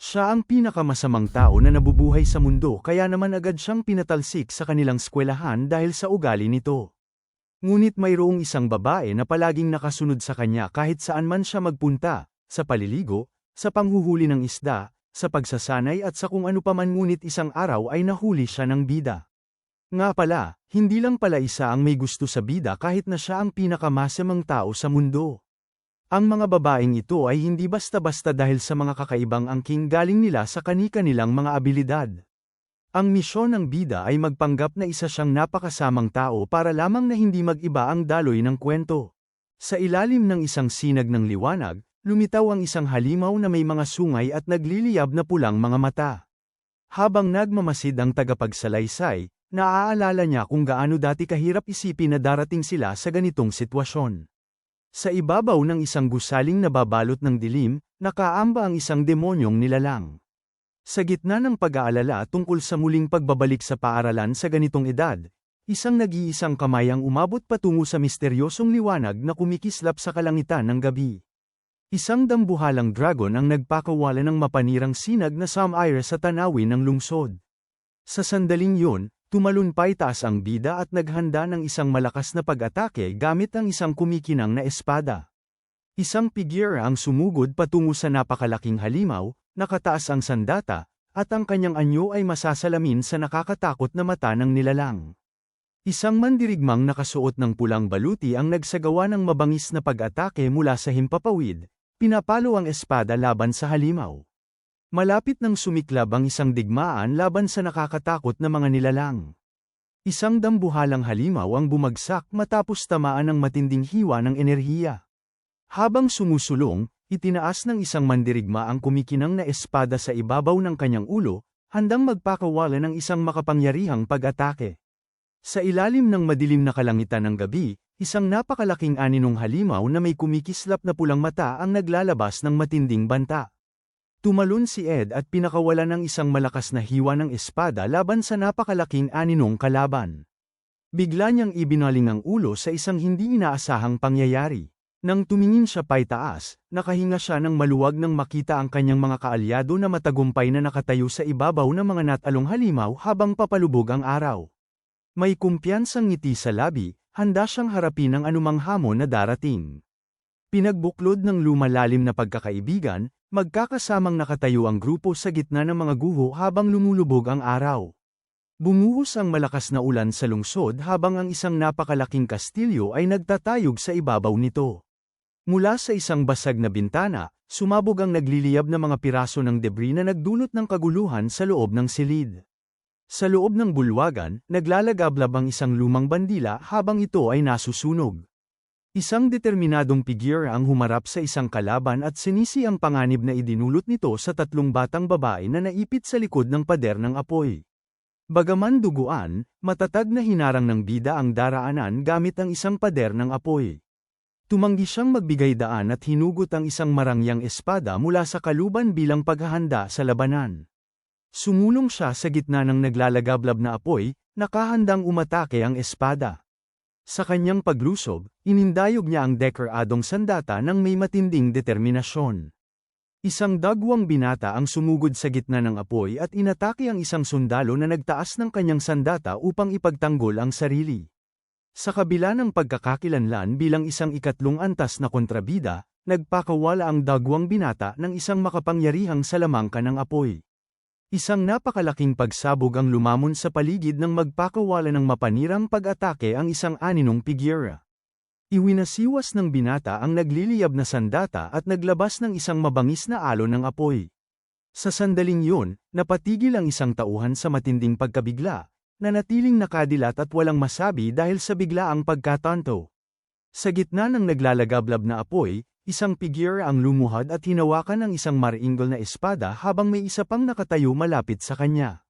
Siya ang pinakamasamang tao na nabubuhay sa mundo kaya naman agad siyang pinatalsik sa kanilang eskwelahan dahil sa ugali nito. Ngunit mayroong isang babae na palaging nakasunod sa kanya kahit saan man siya magpunta, sa paliligo, sa panghuhuli ng isda, sa pagsasanay at sa kung ano paman ngunit isang araw ay nahuli siya ng bida. Nga pala, hindi lang pala isa ang may gusto sa bida kahit na siya ang pinakamasamang tao sa mundo. Ang mga babaeng ito ay hindi basta-basta dahil sa mga kakaibang angking galing nila sa kani-kanilang mga abilidad. Ang misyon ng bida ay magpanggap na isa siyang napakasamang tao para lamang na hindi mag-iba ang daloy ng kwento. Sa ilalim ng isang sinag ng liwanag, lumitaw ang isang halimaw na may mga sungay at nagliliyab na pulang mga mata. Habang nagmamasid ang tagapagsalaysay, naaalala niya kung gaano dati kahirap isipin na darating sila sa ganitong sitwasyon. Sa ibabaw ng isang gusaling na babalot ng dilim, nakaamba ang isang demonyong nilalang. Sa gitna ng pag-aalala tungkol sa muling pagbabalik sa paaralan sa ganitong edad, isang nag-iisang kamay ang umabot patungo sa misteryosong liwanag na kumikislap sa kalangitan ng gabi. Isang dambuhalang dragon ang nagpakawala ng mapanirang sinag na sumire sa tanawin ng lungsod. Sa sandaling yun, tumalon paitaas ang bida at naghanda ng isang malakas na pag-atake gamit ang isang kumikinang na espada. Isang figure ang sumugod patungo sa napakalaking halimaw, nakataas ang sandata, at ang kanyang anyo ay masasalamin sa nakakatakot na mata ng nilalang. Isang mandirigmang nakasuot ng pulang baluti ang nagsagawa ng mabangis na pag-atake mula sa himpapawid, pinapalo ang espada laban sa halimaw. Malapit nang sumiklab ang isang digmaan laban sa nakakatakot na mga nilalang. Isang dambuhalang halimaw ang bumagsak matapos tamaan ng matinding hiwa ng enerhiya. Habang sumusulong, itinaas ng isang mandirigma ang kumikinang na espada sa ibabaw ng kanyang ulo, handang magpakawala ng isang makapangyarihang pag-atake. Sa ilalim ng madilim na kalangitan ng gabi, isang napakalaking aninong halimaw na may kumikislap na pulang mata ang naglalabas ng matinding banta. Tumalon si Ed at pinakawala ng isang malakas na hiwa ng espada laban sa napakalaking aninong kalaban. Bigla niyang ibinaling ang ulo sa isang hindi inaasahang pangyayari. Nang tumingin siya paitaas, nakahinga siya ng maluwag nang makita ang kanyang mga kaalyado na matagumpay na nakatayo sa ibabaw ng mga natalong halimaw habang papalubog ang araw. May kumpiyansang ngiti sa labi, handa siyang harapin ang anumang hamon na darating. Pinagbuklod ng lumalalim na pagkakaibigan, magkakasamang nakatayo ang grupo sa gitna ng mga guho habang lumulubog ang araw. Bumuhos ang malakas na ulan sa lungsod habang ang isang napakalaking kastilyo ay nagtatayog sa ibabaw nito. Mula sa isang basag na bintana, sumabog ang nagliliyab na mga piraso ng debris na nagdulot ng kaguluhan sa loob ng silid. Sa loob ng bulwagan, naglalagablab ang isang lumang bandila habang ito ay nasusunog. Isang determinadong figure ang humarap sa isang kalaban at sinisi ang panganib na idinulot nito sa tatlong batang babae na naipit sa likod ng pader ng apoy. Bagaman duguan, matatag na hinarang ng bida ang daraanan gamit ang isang pader ng apoy. Tumanggi siyang magbigay daan at hinugot ang isang marangyang espada mula sa kaluban bilang paghahanda sa labanan. Sumulong siya sa gitna ng naglalagablab na apoy, nakahandang umatake ang espada. Sa kanyang paglusob, inindayog niya ang dekaradong sandata ng may matinding determinasyon. Isang dagwang binata ang sumugod sa gitna ng apoy at inatake ang isang sundalo na nagtaas ng kanyang sandata upang ipagtanggol ang sarili. Sa kabila ng pagkakakilanlan bilang isang ikatlong antas na kontrabida, nagpakawala ang dagwang binata ng isang makapangyarihang salamangka ng apoy. Isang napakalaking pagsabog ang lumamon sa paligid ng magpakawala ng mapanirang pag-atake ang isang aninong figura. Iwinasiwas ng binata ang nagliliyab na sandata at naglabas ng isang mabangis na alon ng apoy. Sa sandaling yun, napatigil ang isang tauhan sa matinding pagkabigla, nanatiling nakadilat at walang masabi dahil sa biglaang pagkatanto. Sa gitna ng naglalagablab na apoy, isang figure ang lumuhad at hinawakan ng isang maringgol na espada habang may isa pang nakatayo malapit sa kanya.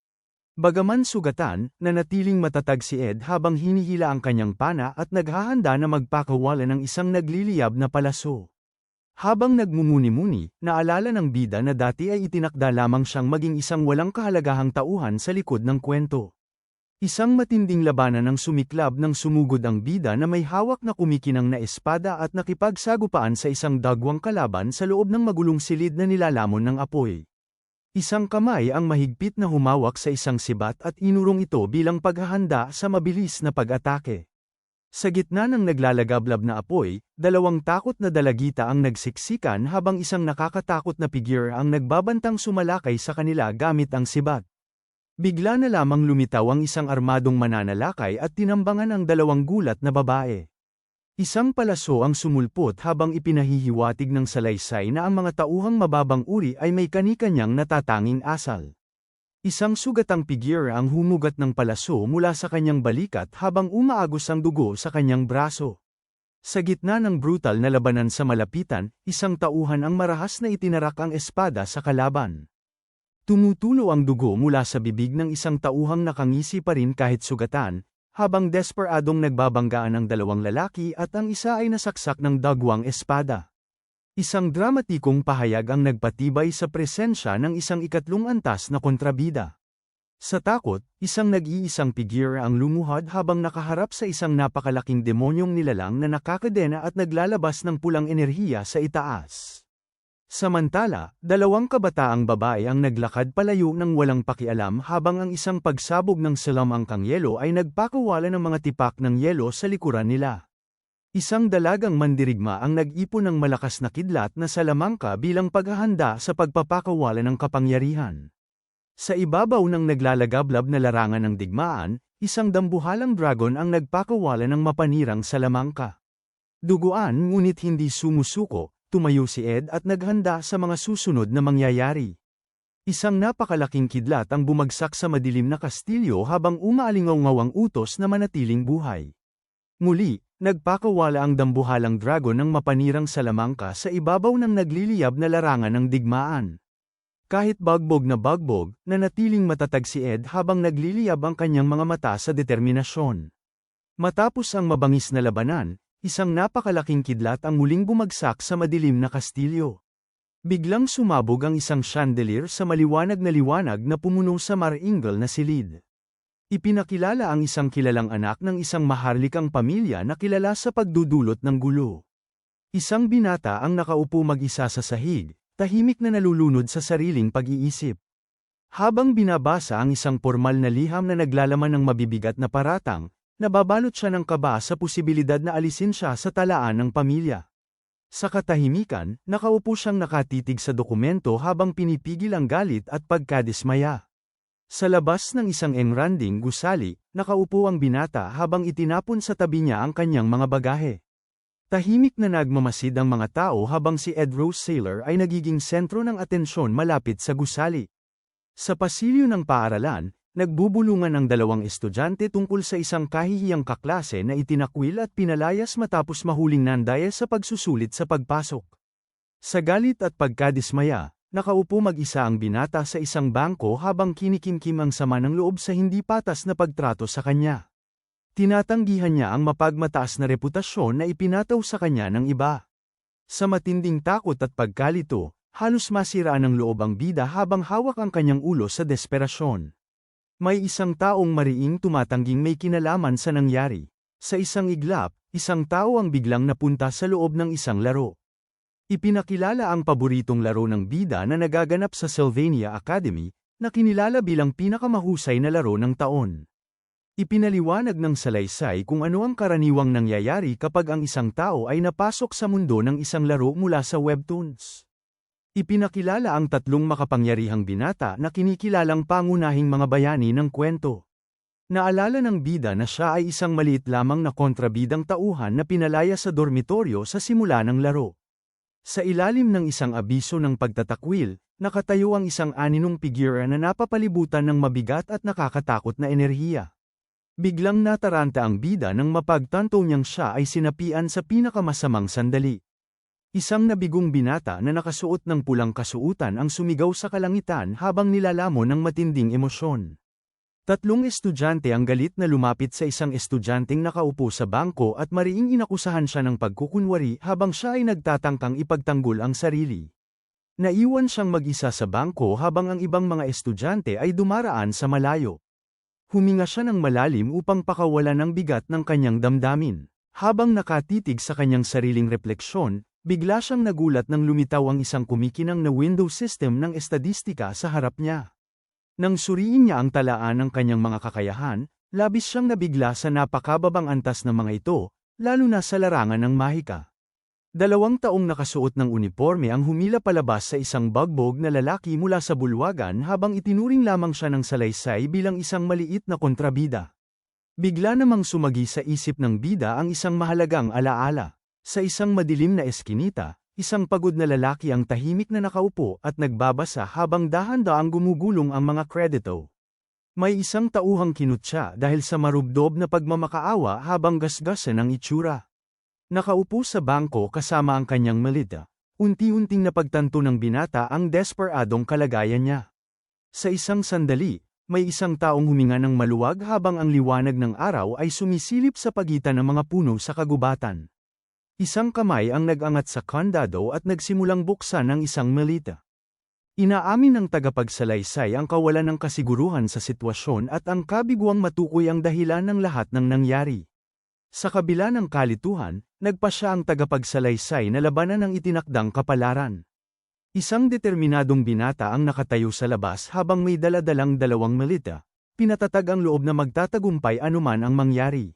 Bagaman sugatan, nanatiling matatag si Ed habang hinihila ang kanyang pana at naghahanda na magpakawala ng isang nagliliyab na palaso. Habang nagmumuni-muni, naalala ng bida na dati ay itinakda lamang siyang maging isang walang kahalagahang tauhan sa likod ng kwento. Isang matinding labanan ang sumiklab nang sumugod ang bida na may hawak na kumikinang na espada at nakipagsagupaan sa isang dagwang kalaban sa loob ng magulong silid na nilalamon ng apoy. Isang kamay ang mahigpit na humawak sa isang sibat at inurong ito bilang paghahanda sa mabilis na pag-atake. Sa gitna ng naglalagablab na apoy, dalawang takot na dalagita ang nagsiksikan habang isang nakakatakot na figure ang nagbabantang sumalakay sa kanila gamit ang sibat. Bigla na lamang lumitaw ang isang armadong mananalakay at tinambangan ang dalawang gulat na babae. Isang palaso ang sumulpot habang ipinahihiwatig ng salaysay na ang mga tauhang mababang uri ay may kani-kanyang natatanging asal. Isang sugatang figure ang humugat ng palaso mula sa kanyang balikat habang umaagos ang dugo sa kanyang braso. Sa gitna ng brutal na labanan sa malapitan, isang tauhan ang marahas na itinarak ang espada sa kalaban. Tumutulo ang dugo mula sa bibig ng isang tauhang nakangisi pa rin kahit sugatan, habang desperadong nagbabanggaan ang dalawang lalaki at ang isa ay nasaksak ng dagwang espada. Isang dramatikong pahayag ang nagpatibay sa presensya ng isang ikatlong antas na kontrabida. Sa takot, isang nag-iisang figure ang lumuhad habang nakaharap sa isang napakalaking demonyong nilalang na nakakadena at naglalabas ng pulang enerhiya sa itaas. Samantala, dalawang kabataang babae ang naglakad palayo ng walang pakialam habang ang isang pagsabog ng salamangkang yelo ay nagpakawala ng mga tipak ng yelo sa likuran nila. Isang dalagang mandirigma ang nag-ipon ng malakas na kidlat na salamangka bilang paghahanda sa pagpapakawala ng kapangyarihan. Sa ibabaw ng naglalagablab na larangan ng digmaan, isang dambuhalang dragon ang nagpakawala ng mapanirang salamangka. Duguan ngunit hindi sumusuko. Tumayo si Ed at naghanda sa mga susunod na mangyayari. Isang napakalaking kidlat ang bumagsak sa madilim na kastilyo habang umaalingaw-ngaw ang utos na manatiling buhay. Muli, nagpakawala ang dambuhalang dragon ng mapanirang salamangka sa ibabaw ng nagliliyab na larangan ng digmaan. Kahit bagbog, nanatiling matatag si Ed habang nagliliyab ang kanyang mga mata sa determinasyon. Matapos ang mabangis na labanan, isang napakalaking kidlat ang muling bumagsak sa madilim na kastilyo. Biglang sumabog ang isang chandelier sa maliwanag na pumuno sa maringal na silid. Ipinakilala ang isang kilalang anak ng isang maharlikang pamilya na kilala sa pagdudulot ng gulo. Isang binata ang nakaupo mag-isa sa sahig, tahimik na nalulunod sa sariling pag-iisip. Habang binabasa ang isang formal na liham na naglalaman ng mabibigat na paratang, nababalot siya ng kaba sa posibilidad na alisin siya sa talaan ng pamilya. Sa katahimikan, nakaupo siyang nakatitig sa dokumento habang pinipigil ang galit at pagkadismaya. Sa labas ng isang engranding gusali, nakaupo ang binata habang itinapon sa tabi niya ang kanyang mga bagahe. Tahimik na nagmamasid ang mga tao habang si Ed Rose Sailor ay nagiging sentro ng atensyon malapit sa gusali. Sa pasilyo ng paaralan, nagbubulungan ang dalawang estudyante tungkol sa isang kahihiyang kaklase na itinakwil at pinalayas matapos mahuling nandaya sa pagsusulit sa pagpasok. Sa galit at pagkadismaya, nakaupo mag-isa ang binata sa isang bangko habang kinikimkim ang sama ng loob sa hindi patas na pagtrato sa kanya. Tinatanggihan niya ang mapagmataas na reputasyon na ipinataw sa kanya ng iba. Sa matinding takot at pagkalito, halos masiraan ng loob ang bida habang hawak ang kanyang ulo sa desperasyon. May isang taong mariing tumatangging may kinalaman sa nangyari. Sa isang iglap, isang tao ang biglang napunta sa loob ng isang laro. Ipinakilala ang paboritong laro ng bida na nagaganap sa Sylvania Academy, na kinilala bilang pinakamahusay na laro ng taon. Ipinaliwanag ng salaysay kung ano ang karaniwang nangyayari kapag ang isang tao ay napasok sa mundo ng isang laro mula sa webtoons. Ipinakilala ang tatlong makapangyarihang binata na kinikilalang pangunahing mga bayani ng kwento. Naalala ng bida na siya ay isang maliit lamang na kontrabidang tauhan na pinalaya sa dormitoryo sa simula ng laro. Sa ilalim ng isang abiso ng pagtatakwil, nakatayo ang isang aninong figure na napapalibutan ng mabigat at nakakatakot na enerhiya. Biglang nataranta ang bida nang mapagtanto niyang siya ay sinapian sa pinakamasamang sandali. Isang nabigong binata na nakasuot ng pulang kasuutan ang sumigaw sa kalangitan habang nilalamon ng matinding emosyon. Tatlong estudyante ang galit na lumapit sa isang estudyanteng nakaupo sa bangko at mariing inakusahan siya ng pagkukunwari habang siya ay nagtatangkang ipagtanggol ang sarili. Naiwan siyang mag-isa sa bangko habang ang ibang mga estudyante ay dumaraan sa malayo. Huminga siya ng malalim upang pakawalan ng bigat ng kanyang damdamin. Habang nakatitig sa kanyang sariling refleksyon, Bigla siyang nagulat nang lumitaw ang isang kumikinang na window system ng estadistika sa harap niya. Nang suriin niya ang talaan ng kanyang mga kakayahan, labis siyang nabigla sa napakababang antas ng mga ito, lalo na sa larangan ng mahika. 2 taong nakasuot ng uniforme ang humila palabas sa isang bagbog na lalaki mula sa bulwagan habang itinuring lamang siya ng salaysay bilang isang maliit na kontrabida. Bigla namang sumagi sa isip ng bida ang isang mahalagang alaala. Sa isang madilim na eskinita, isang pagod na lalaki ang tahimik na nakaupo at nagbabasa habang dahan-daang gumugulong ang mga kredito. May isang tauhang kinutya dahil sa marubdob na pagmamakaawa habang gasgasan ang itsura. Nakaupo sa bangko kasama ang kanyang malita. Unti-unting napagtanto ng binata ang desperadong kalagayan niya. Sa isang sandali, may isang taong huminga ng maluwag habang ang liwanag ng araw ay sumisilip sa pagitan ng mga puno sa kagubatan. Isang kamay ang nag-angat sa kandado at nagsimulang buksan ang isang malita. Inaamin ng tagapagsalaysay ang kawalan ng kasiguruhan sa sitwasyon at ang kabiguang matukoy ang dahilan ng lahat ng nangyari. Sa kabila ng kalituhan, nagpa siya ang tagapagsalaysay na labanan ng itinakdang kapalaran. Isang determinadong binata ang nakatayo sa labas habang may daladalang 2 malita. Pinatatag ang loob na magtatagumpay anuman ang mangyari.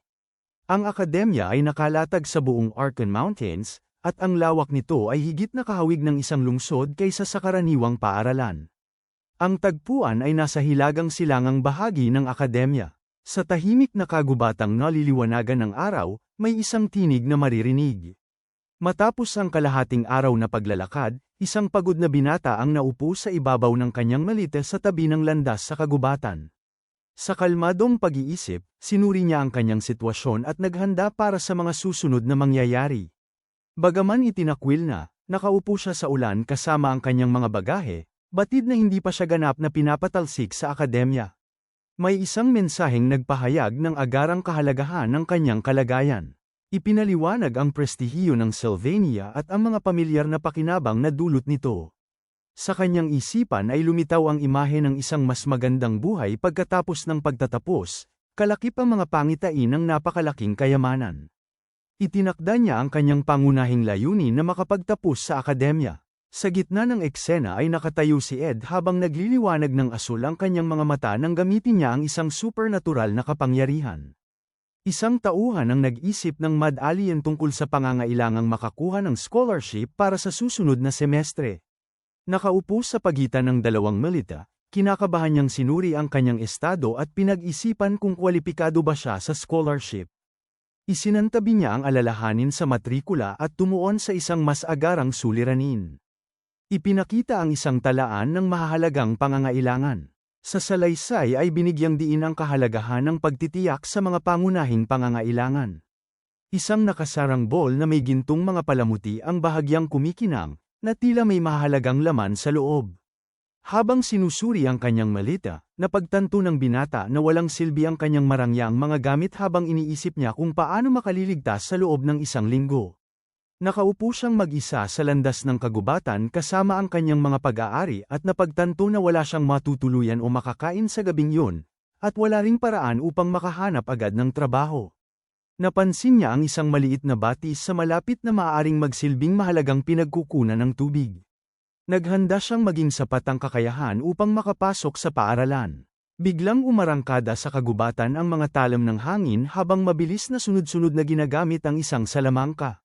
Ang akademya ay nakalatag sa buong Arkan Mountains, at ang lawak nito ay higit na kahawig ng isang lungsod kaysa sa karaniwang paaralan. Ang tagpuan ay nasa hilagang silangang bahagi ng akademya. Sa tahimik na kagubatang naliliwanagan ng araw, may isang tinig na maririnig. Matapos ang kalahating araw na paglalakad, isang pagod na binata ang naupo sa ibabaw ng kanyang malita sa tabi ng landas sa kagubatan. Sa kalmadong pag-iisip, sinuri niya ang kanyang sitwasyon at naghanda para sa mga susunod na mangyayari. Bagaman itinakwil na, nakaupo siya sa ulan kasama ang kanyang mga bagahe, batid na hindi pa siya ganap na pinapatalsik sa akademya. May isang mensaheng nagpahayag ng agarang kahalagahan ng kanyang kalagayan. Ipinaliwanag ang prestihiyo ng Sylvania at ang mga pamilyar na pakinabang na dulot nito. Sa kanyang isipan ay lumitaw ang imahe ng isang mas magandang buhay pagkatapos ng pagtatapos, kalakip ang mga pangitain ng napakalaking kayamanan. Itinakda niya ang kanyang pangunahing layunin na makapagtapos sa akademya. Sa gitna ng eksena ay nakatayo si Ed habang nagliliwanag ng asul ang kanyang mga mata nang gamitin niya ang isang supernatural na kapangyarihan. Isang tauhan ang nag-isip ng mad alien tungkol sa pangangailangang makakuha ng scholarship para sa susunod na semestre. Nakaupo sa pagitan ng 2 malita, kinakabahan niyang sinuri ang kanyang estado at pinag-isipan kung kwalipikado ba siya sa scholarship. Isinantabi niya ang alalahanin sa matrikula at tumuon sa isang mas agarang suliranin. Ipinakita ang isang talaan ng mahahalagang pangangailangan. Sa salaysay ay binigyang diin ang kahalagahan ng pagtitiyak sa mga pangunahing pangangailangan. Isang nakasarang bol na may gintong mga palamuti ang bahagyang kumikinang, na tila may mahalagang laman sa loob. Habang sinusuri ang kanyang malita, napagtanto ng binata na walang silbi ang kanyang marangyang mga gamit habang iniisip niya kung paano makaliligtas sa loob ng 1 linggo. Nakaupo siyang mag-isa sa landas ng kagubatan kasama ang kanyang mga pag-aari at napagtanto na wala siyang matutuluyan o makakain sa gabing yun, at wala ring paraan upang makahanap agad ng trabaho. Napansin niya ang isang maliit na batis sa malapit na maaaring magsilbing mahalagang pinagkukunan ng tubig. Naghanda siyang maging sapat ang kakayahan upang makapasok sa paaralan. Biglang umarangkada sa kagubatan ang mga talam ng hangin habang mabilis na sunod-sunod na ginagamit ang isang salamangka.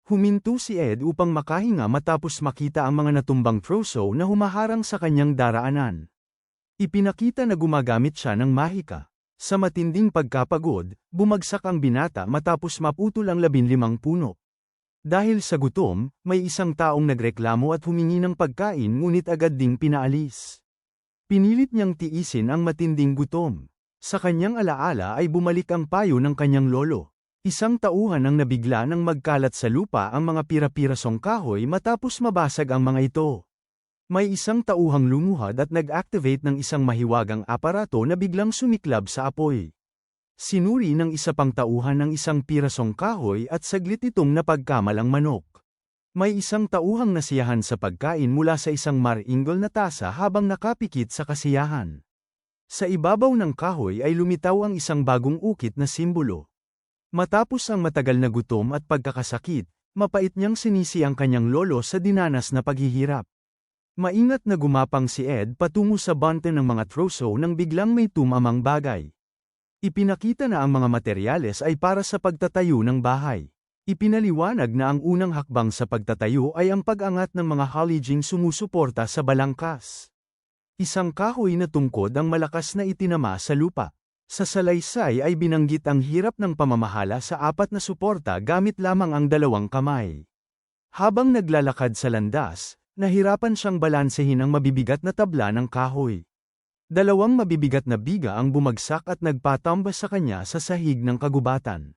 Huminto si Ed upang makahinga matapos makita ang mga natumbang troso na humaharang sa kanyang daraanan. Ipinakita na gumagamit siya ng mahika. Sa matinding pagkapagod, bumagsak ang binata matapos maputol ang 15 puno. Dahil sa gutom, may isang taong nagreklamo at humingi ng pagkain ngunit agad ding pinaalis. Pinilit niyang tiisin ang matinding gutom. Sa kanyang alaala ay bumalik ang payo ng kanyang lolo. Isang tauhan ang nabigla nang magkalat sa lupa ang mga pira-pirasong kahoy matapos mabasag ang mga ito. May isang tauhang lumuhad at nag-activate ng isang mahiwagang aparato na biglang sumiklab sa apoy. Sinuri ng isa pang tauhan ang isang pirasong kahoy at saglit itong napagkamalang manok. May isang tauhang nasiyahan sa pagkain mula sa isang maringgol na tasa habang nakapikit sa kasiyahan. Sa ibabaw ng kahoy ay lumitaw ang isang bagong ukit na simbolo. Matapos ang matagal na gutom at pagkakasakit, Mapait niyang sinisi ang kanyang lolo sa dinanas na paghihirap. Maingat na gumapang si Ed patungo sa bante ng mga troso nang biglang may tumamang bagay. Ipinakita na ang mga materyales ay para sa pagtatayo ng bahay. Ipinaliwanag na ang unang hakbang sa pagtatayo ay ang pag-angat ng mga halyjing sumusuporta sa balangkas. Isang kahoy na tungkod ang malakas na itinama sa lupa. Sa salaysay ay binanggit ang hirap ng pamamahala sa apat na suporta gamit lamang ang dalawang kamay. Habang naglalakad sa landas, nahirapan siyang balansehin ang mabibigat na tabla ng kahoy. Dalawang mabibigat na biga ang bumagsak at nagpatamba sa kanya sa sahig ng kagubatan.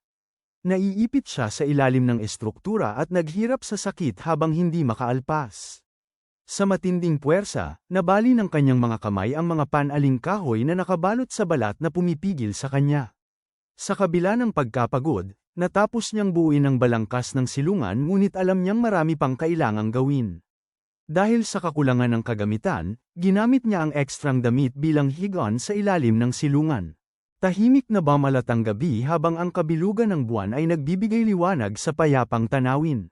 Naiipit siya sa ilalim ng estruktura at naghirap sa sakit habang hindi makaalpas. Sa matinding puwersa, nabali ng kanyang mga kamay ang mga panaling kahoy na nakabalot sa balat na pumipigil sa kanya. Sa kabila ng pagkapagod, natapos niyang buuin ang balangkas ng silungan ngunit alam niyang marami pang kailangang gawin. Dahil sa kakulangan ng kagamitan, ginamit niya ang ekstrang damit bilang higaan sa ilalim ng silungan. Tahimik na bamalatang gabi habang ang kabilugan ng buwan ay nagbibigay liwanag sa payapang tanawin.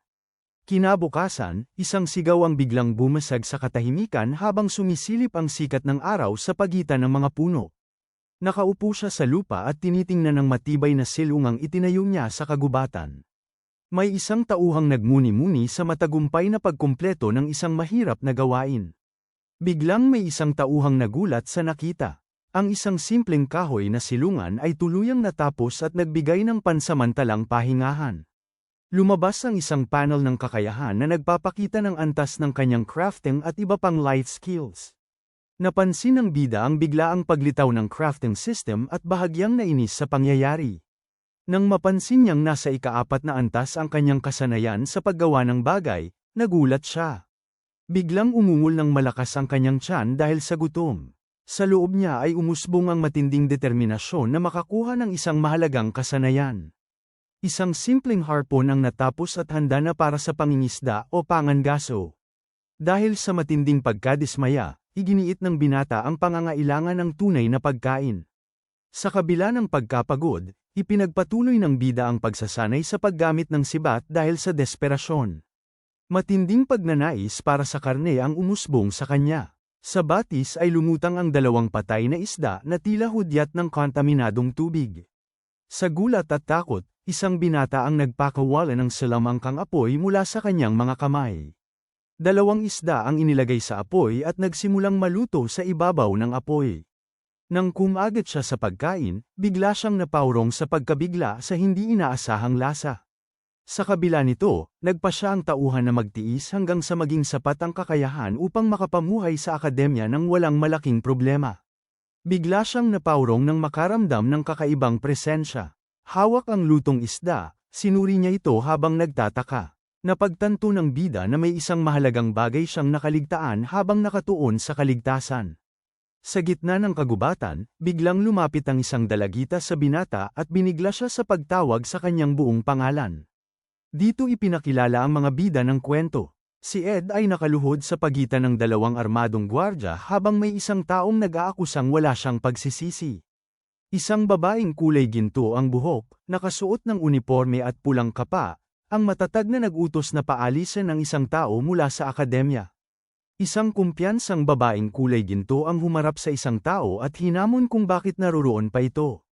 Kinabukasan, isang sigaw ang biglang bumasag sa katahimikan habang sumisilip ang sikat ng araw sa pagitan ng mga puno. Nakaupo siya sa lupa at tinitingnan ng matibay na silungang itinayo niya sa kagubatan. May isang tauhang nagmuni-muni sa matagumpay na pagkumpleto ng isang mahirap na gawain. Biglang may isang tauhang nagulat sa nakita. Ang isang simpleng kahoy na silungan ay tuluyang natapos at nagbigay ng pansamantalang pahingahan. Lumabas ang isang panel ng kakayahan na nagpapakita ng antas ng kanyang crafting at iba pang life skills. Napansin ng bida ang biglaang paglitaw ng crafting system at bahagyang nainis sa pangyayari. Nang mapansin niyang nasa ikaapat na antas ang kanyang kasanayan sa paggawa ng bagay, nagulat siya. Biglang umungol ng malakas ang kanyang tiyan dahil sa gutom. Sa loob niya ay umusbong ang matinding determinasyon na makakuha ng isang mahalagang kasanayan. Isang simpleng harpon ang natapos at handa na para sa pangingisda o pangangaso. Dahil sa matinding pagkadismaya, iginiit ng binata ang pangangailangan ng tunay na pagkain. Sa kabila ng pagkapagod, ipinagpatuloy ng bida ang pagsasanay sa paggamit ng sibat dahil sa desperasyon. Matinding pagnanais para sa karne ang umusbong sa kanya. Sa batis ay lumutang ang dalawang patay na isda na tila hudyat ng kontaminadong tubig. Sa gulat at takot, isang binata ang nagpakawala ng salamangkang apoy mula sa kanyang mga kamay. Dalawang isda ang inilagay sa apoy at nagsimulang maluto sa ibabaw ng apoy. Nang kumagat siya sa pagkain, bigla siyang napaurong sa pagkabigla sa hindi inaasahang lasa. Sa kabila nito, nagpa siya ang tauhan na magtiis hanggang sa maging sapat ang kakayahan upang makapamuhay sa akademya ng walang malaking problema. Bigla siyang napaurong nang makaramdam ng kakaibang presensya. Hawak ang lutong isda, sinuri niya ito habang nagtataka. Napagtanto ng bida na may isang mahalagang bagay siyang nakaligtaan habang nakatuon sa kaligtasan. Sa gitna ng kagubatan, biglang lumapit ang isang dalagita sa binata at binigla siya sa pagtawag sa kanyang buong pangalan. Dito ipinakilala ang mga bida ng kwento. Si Ed ay nakaluhod sa pagitan ng dalawang armadong gwardya habang may isang taong nag-aakusang wala siyang pagsisisi. Isang babaeng kulay ginto ang buhok, nakasuot ng uniporme at pulang kapa, ang matatag na nag-utos na paalisin ang isang tao mula sa akademya. Isang kumpiyansang babaeng kulay ginto ang humarap sa isang tao at hinamon kung bakit naroroon pa ito.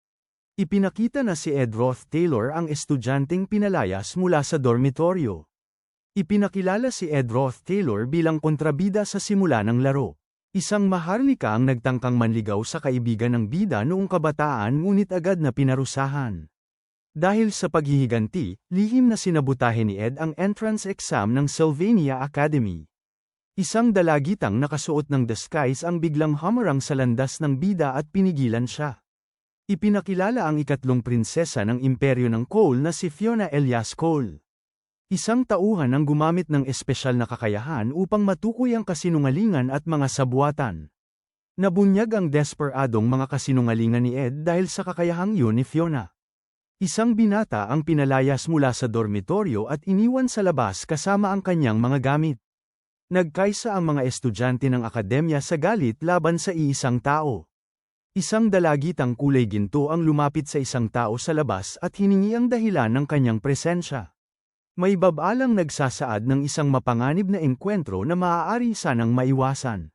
Ipinakita na si Ed Roth Taylor ang estudyanteng pinalayas mula sa dormitoryo. Ipinakilala si Ed Roth Taylor bilang kontrabida sa simula ng laro. Isang maharlika ang nagtangkang manligaw sa kaibigan ng bida noong kabataan ngunit agad na pinarusahan. Dahil sa paghihiganti, lihim na sinabutahe ni Ed ang entrance exam ng Sylvania Academy. Isang dalagitang nakasuot ng disguise ang biglang humarang sa landas ng bida at pinigilan siya. Ipinakilala ang ikatlong prinsesa ng imperyo ng Cole na si Fiona Elias Cole. Isang tauhan ang gumamit ng espesyal na kakayahan upang matukoy ang kasinungalingan at mga sabuatan. Nabunyag ang desperadong mga kasinungalingan ni Ed dahil sa kakayahang yun ni Fiona. Isang binata ang pinalayas mula sa dormitoryo at iniwan sa labas kasama ang kanyang mga gamit. Nagkaisa ang mga estudyante ng akademya sa galit laban sa iisang tao. Isang dalagitang kulay ginto ang lumapit sa isang tao sa labas at hiningi ang dahilan ng kanyang presensya. May babalang nagsasaad ng isang mapanganib na engkwentro na maaari sanang maiwasan.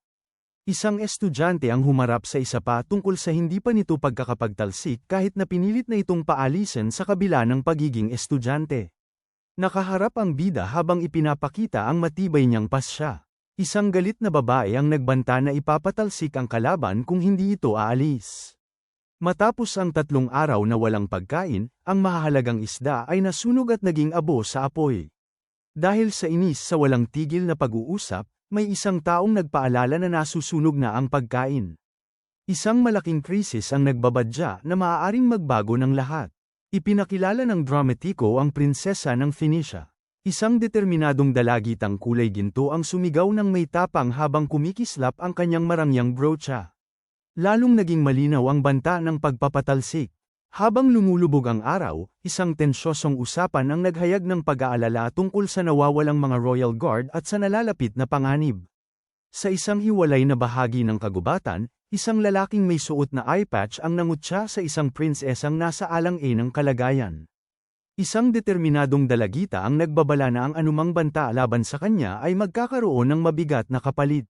Isang estudyante ang humarap sa isa pa tungkol sa hindi pa nito pagkakapagtalsik kahit na pinilit na itong paalisin sa kabila ng pagiging estudyante. Nakaharap ang bida habang ipinapakita ang matibay niyang pasya. Isang galit na babae ang nagbanta na ipapatalsik ang kalaban kung hindi ito aalis. Matapos ang 3 araw na walang pagkain, ang mahahalagang isda ay nasunog at naging abo sa apoy. Dahil sa inis sa walang tigil na pag-uusap, may isang taong nagpaalala na nasusunog na ang pagkain. Isang malaking krisis ang nagbabadya na maaaring magbago ng lahat. Ipinakilala ng dramatiko ang prinsesa ng Phoenicia. Isang determinadong dalagitang kulay ginto ang sumigaw ng may tapang habang kumikislap ang kanyang marangyang brocha. Lalong naging malinaw ang banta ng pagpapatalsik. Habang lumulubog ang araw, isang tensyosong usapan ang naghayag ng pag-aalala tungkol sa nawawalang mga Royal Guard at sa nalalapit na panganib. Sa isang hiwalay na bahagi ng kagubatan, isang lalaking may suot na eye patch ang nangutya sa isang prinsesang nasa alang-e ng kalagayan. Isang determinadong dalagita ang nagbabala na ang anumang banta laban sa kanya ay magkakaroon ng mabigat na kapalit.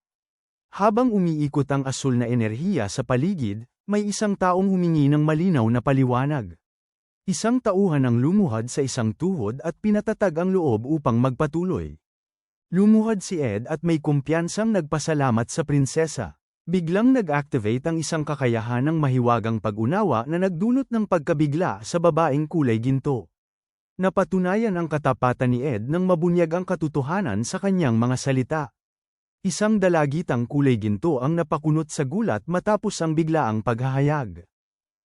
Habang umiikot ang asul na enerhiya sa paligid, may isang taong humingi ng malinaw na paliwanag. Isang tauhan ang lumuhad sa isang tuhod at pinatatag ang loob upang magpatuloy. Lumuhad si Ed at may kumpiyansang nagpasalamat sa prinsesa. Biglang nag-activate ang isang kakayahan ng mahiwagang pag-unawa na nagdulot ng pagkabigla sa babaeng kulay ginto. Napatunayan ang katapatan ni Ed nang mabunyag ang katotohanan sa kanyang mga salita. Isang dalagitang kulay ginto ang napakunot sa gulat matapos ang biglaang paghahayag.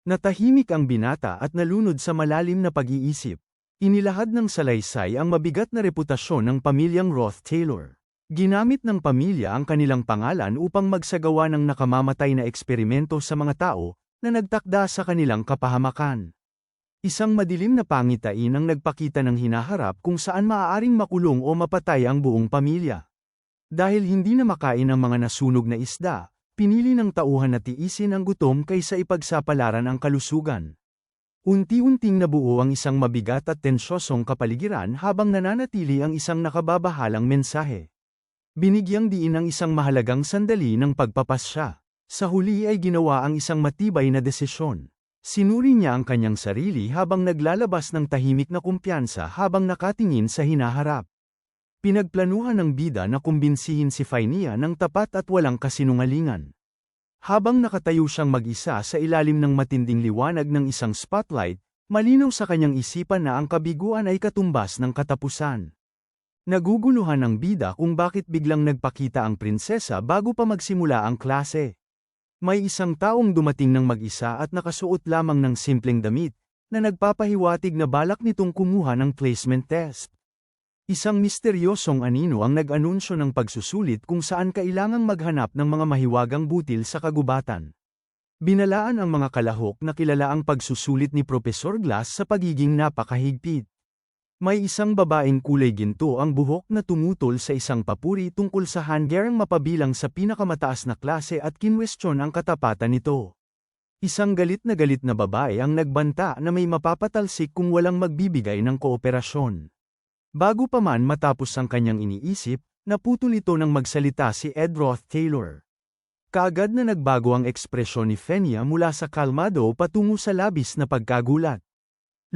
Natahimik ang binata at nalunod sa malalim na pag-iisip. Inilahad ng salaysay ang mabigat na reputasyon ng pamilyang Roth-Taylor. Ginamit ng pamilya ang kanilang pangalan upang magsagawa ng nakamamatay na eksperimento sa mga tao na nagtakda sa kanilang kapahamakan. Isang madilim na pangitain ang nagpakita ng hinaharap kung saan maaaring makulong o mapatay ang buong pamilya. Dahil hindi na makain ang mga nasunog na isda, pinili ng tauhan na tiisin ang gutom kaysa ipagsapalaran ang kalusugan. Unti-unting nabuo ang isang mabigat at tensyosong kapaligiran habang nananatili ang isang nakababahalang mensahe. Binigyang diin ang isang mahalagang sandali ng pagpapasya. Sa huli ay ginawa ang isang matibay na desisyon. Sinuri niya ang kanyang sarili habang naglalabas ng tahimik na kumpiyansa habang nakatingin sa hinaharap. Pinagplanuhan ng bida na kumbinsihin si Phaenia ng tapat at walang kasinungalingan. Habang nakatayo siyang mag-isa sa ilalim ng matinding liwanag ng isang spotlight, malinaw sa kanyang isipan na ang kabiguan ay katumbas ng katapusan. Naguguluhan ng bida kung bakit biglang nagpakita ang prinsesa bago pa magsimula ang klase. May isang taong dumating ng mag-isa at nakasuot lamang ng simpleng damit, na nagpapahiwatig na balak nitong kumuha ng placement test. Isang misteryosong anino ang nag-anunsyo ng pagsusulit kung saan kailangang maghanap ng mga mahiwagang butil sa kagubatan. Binalaan ang mga kalahok na kilala ang pagsusulit ni Professor Glass sa pagiging napakahigpit. May isang babaeng kulay ginto ang buhok na tumutol sa isang papuri tungkol sa handgerang mapabilang sa pinakamataas na klase at kinwestiyon ang katapatan nito. Isang galit na babae ang nagbanta na may mapapatalsik kung walang magbibigay ng kooperasyon. Bago pa man matapos ang kanyang iniisip, naputol ito nang magsalita si Ed Roth-Taylor. Kaagad na nagbago ang ekspresyon ni Phaenia mula sa kalmado patungo sa labis na pagkagulat.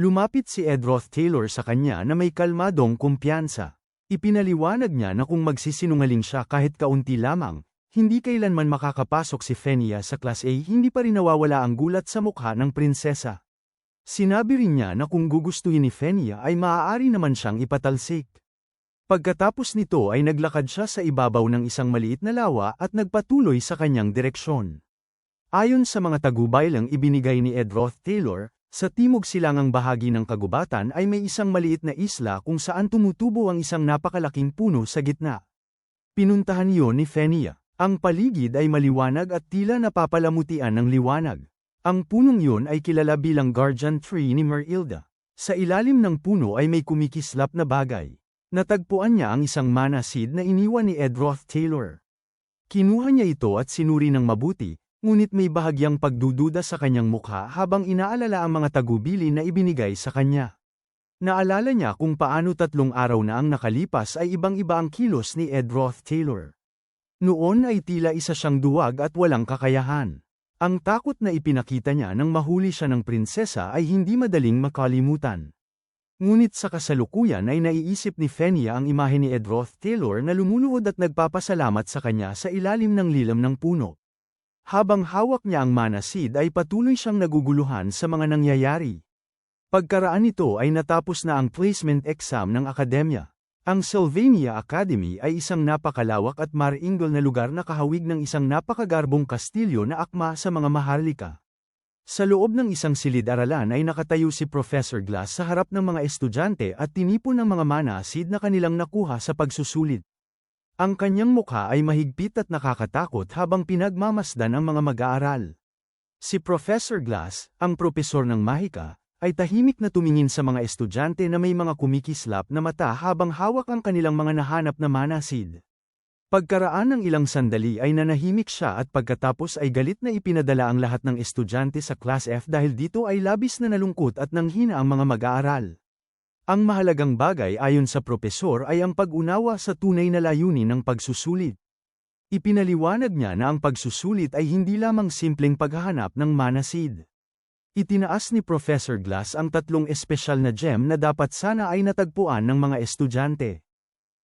Lumapit si Ed Roth-Taylor sa kanya na may kalmadong kumpiyansa. Ipinaliwanag niya na kung magsisinungaling siya kahit kaunti lamang, hindi kailanman makakapasok si Phaenia sa Class A. Hindi pa rin nawawala ang gulat sa mukha ng prinsesa. Sinabi rin niya na kung gugustuhin ni Phaenia ay maaari naman siyang ipatalsik. Pagkatapos nito ay naglakad siya sa ibabaw ng isang maliit na lawa at nagpatuloy sa kanyang direksyon. Ayon sa mga tagubaylang ibinigay ni Ed Roth-Taylor, sa timog silangang bahagi ng kagubatan ay may isang maliit na isla kung saan tumutubo ang isang napakalaking puno sa gitna. Pinuntahan iyon ni Phaenia. Ang paligid ay maliwanag at tila napapalamutian ng liwanag. Ang punong yun ay kilala bilang guardian tree ni Merilda. Sa ilalim ng puno ay may kumikislap na bagay. Natagpuan niya ang isang mana seed na iniwan ni Ed Roth-Taylor. Kinuha niya ito at sinuri ng mabuti, ngunit may bahagyang pagdududa sa kanyang mukha habang inaalala ang mga tagubili na ibinigay sa kanya. Naalala niya kung paano 3 araw na ang nakalipas ay ibang-iba ang kilos ni Ed Roth Taylor. Noon ay tila isa siyang duwag at walang kakayahan. Ang takot na ipinakita niya nang mahuli siya ng prinsesa ay hindi madaling makalimutan. Ngunit sa kasalukuyan ay naiisip ni Fenya ang imahe ni Ed Roth Taylor na lumuluhod at nagpapasalamat sa kanya sa ilalim ng lilam ng puno. Habang hawak niya ang mana seed ay patuloy siyang naguguluhan sa mga nangyayari. Pagkaraan nito ay natapos na ang placement exam ng akademya. Ang Sylvania Academy ay isang napakalawak at maringal na lugar na kahawig ng isang napakagarbong kastilyo na akma sa mga maharlika. Sa loob ng isang silid-aralan ay nakatayo si Professor Glass sa harap ng mga estudyante at tinipon ng mga mana seed na kanilang nakuha sa pagsusulit. Ang kanyang mukha ay mahigpit at nakakatakot habang pinagmamasdan ang mga mag-aaral. Si Professor Glass, ang propesor ng mahika, ay tahimik na tumingin sa mga estudyante na may mga kumikislap na mata habang hawak ang kanilang mga nahanap na mana seed. Pagkaraan ng ilang sandali ay nanahimik siya at pagkatapos ay galit na ipinadala ang lahat ng estudyante sa Class F dahil dito ay labis na nalungkot at nanghina ang mga mag-aaral. Ang mahalagang bagay ayon sa propesor ay ang pag-unawa sa tunay na layunin ng pagsusulit. Ipinaliwanag niya na ang pagsusulit ay hindi lamang simpleng paghahanap ng mana seed. Itinaas ni Professor Glass ang 3 espesyal na gem na dapat sana ay natagpuan ng mga estudyante.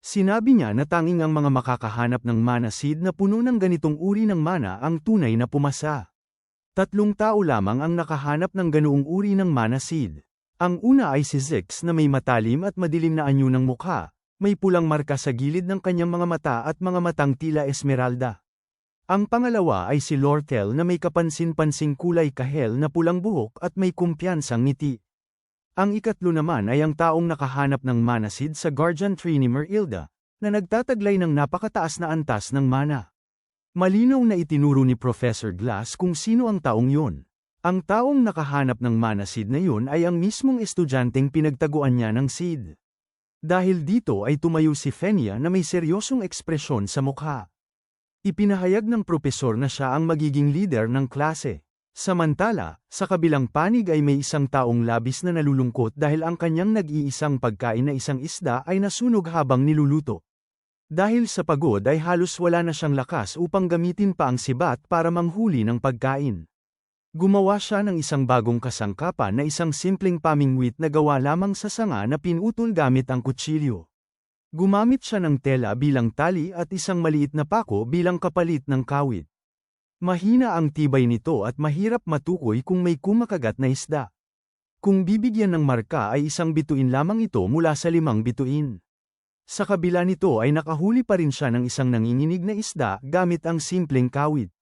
Sinabi niya na tanging ang mga makakahanap ng mana seed na puno ng ganitong uri ng mana ang tunay na pumasa. 3 tao lamang ang nakahanap ng ganoong uri ng mana seed. Ang una ay si Zix na may matalim at madilim na anyo ng mukha, may pulang marka sa gilid ng kanyang mga mata at mga matang tila esmeralda. Ang pangalawa ay si Lortel na may kapansin-pansing kulay kahel na pulang buhok at may kumpiyansang ngiti. Ang ikatlo naman ay ang taong nakahanap ng mana seed sa Guardian Tree ni Merilda, na nagtataglay ng napakataas na antas ng mana. Malinaw na itinuro ni Professor Glass kung sino ang taong yun. Ang taong nakahanap ng mana seed na yun ay ang mismong estudyanteng pinagtaguan niya ng seed. Dahil dito ay tumayo si Fenya na may seryosong ekspresyon sa mukha. Ipinahayag ng propesor na siya ang magiging leader ng klase. Samantala, sa kabilang panig ay may isang taong labis na nalulungkot dahil ang kanyang nag-iisang pagkain na isang isda ay nasunog habang niluluto. Dahil sa pagod ay halos wala na siyang lakas upang gamitin pa ang sibat para manghuli ng pagkain. Gumawa siya ng isang bagong kasangkapan na isang simpleng pamingwit na gawa lamang sa sanga na pinutol gamit ang kutsilyo. Gumamit siya ng tela bilang tali at isang maliit na pako bilang kapalit ng kawit. Mahina ang tibay nito at mahirap matukoy kung may kumakagat na isda. Kung bibigyan ng marka ay isang bituin lamang ito mula sa 5 bituin. Sa kabila nito ay nakahuli pa rin siya ng isang nanginginig na isda gamit ang simpleng kawit.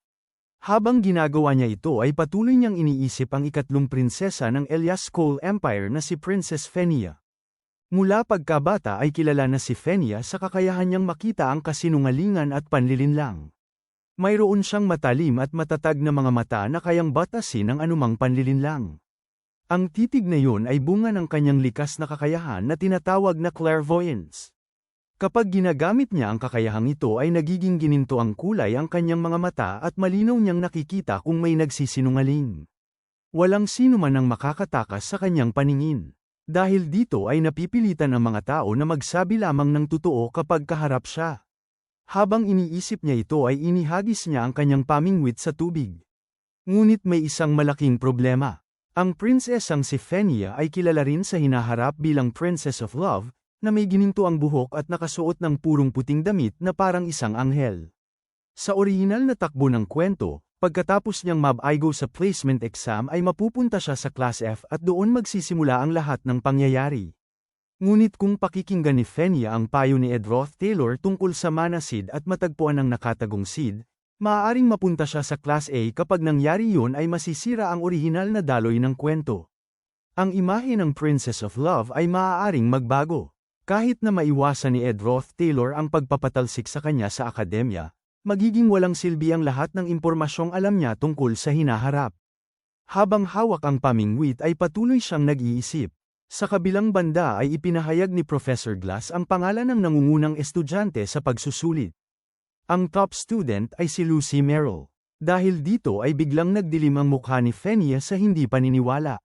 Habang ginagawa niya ito ay patuloy niyang iniisip ang ikatlong prinsesa ng Elias Cole Empire na si Princess Fenya. Mula pagkabata ay kilala na si Fenya sa kakayahan niyang makita ang kasinungalingan at panlilinlang. Mayroon siyang matalim at matatag na mga mata na kayang batasin ang anumang panlilinlang. Ang titig na yun ay bunga ng kanyang likas na kakayahan na tinatawag na clairvoyance. Kapag ginagamit niya ang kakayahang ito ay nagiging gininto ang kulay ang kanyang mga mata at malinaw niyang nakikita kung may nagsisinungaling. Walang sino man ang makakatakas sa kanyang paningin. Dahil dito ay napipilitan ang mga tao na magsabi lamang ng totoo kapag kaharap siya. Habang iniisip niya ito ay inihagis niya ang kanyang pamingwit sa tubig. Ngunit may isang malaking problema. Ang prinsesang si Fenya ay kilala rin sa hinaharap bilang Princess of Love, na may gininto ang buhok at nakasuot ng purong puting damit na parang isang anghel. Sa orihinal na takbo ng kwento, pagkatapos niyang mabaigo sa placement exam ay mapupunta siya sa Class F at doon magsisimula ang lahat ng pangyayari. Ngunit kung pakikinggan ni Fenya ang payo ni Ed Roth Taylor tungkol sa mana seed at matagpuan ang nakatagong seed, maaaring mapunta siya sa Class A kapag nangyari yun ay masisira ang orihinal na daloy ng kwento. Ang imahe ng Princess of Love ay maaaring magbago. Kahit na maiwasan ni Ed Roth Taylor ang pagpapatalsik sa kanya sa akademya, magiging walang silbi ang lahat ng impormasyong alam niya tungkol sa hinaharap. Habang hawak ang pamingwit ay patuloy siyang nag-iisip. Sa kabilang banda ay ipinahayag ni Professor Glass ang pangalan ng nangungunang estudyante sa pagsusulit. Ang top student ay si Lucy Merrill. Dahil dito ay biglang nagdilim ang mukha ni Fenya sa hindi paniniwala.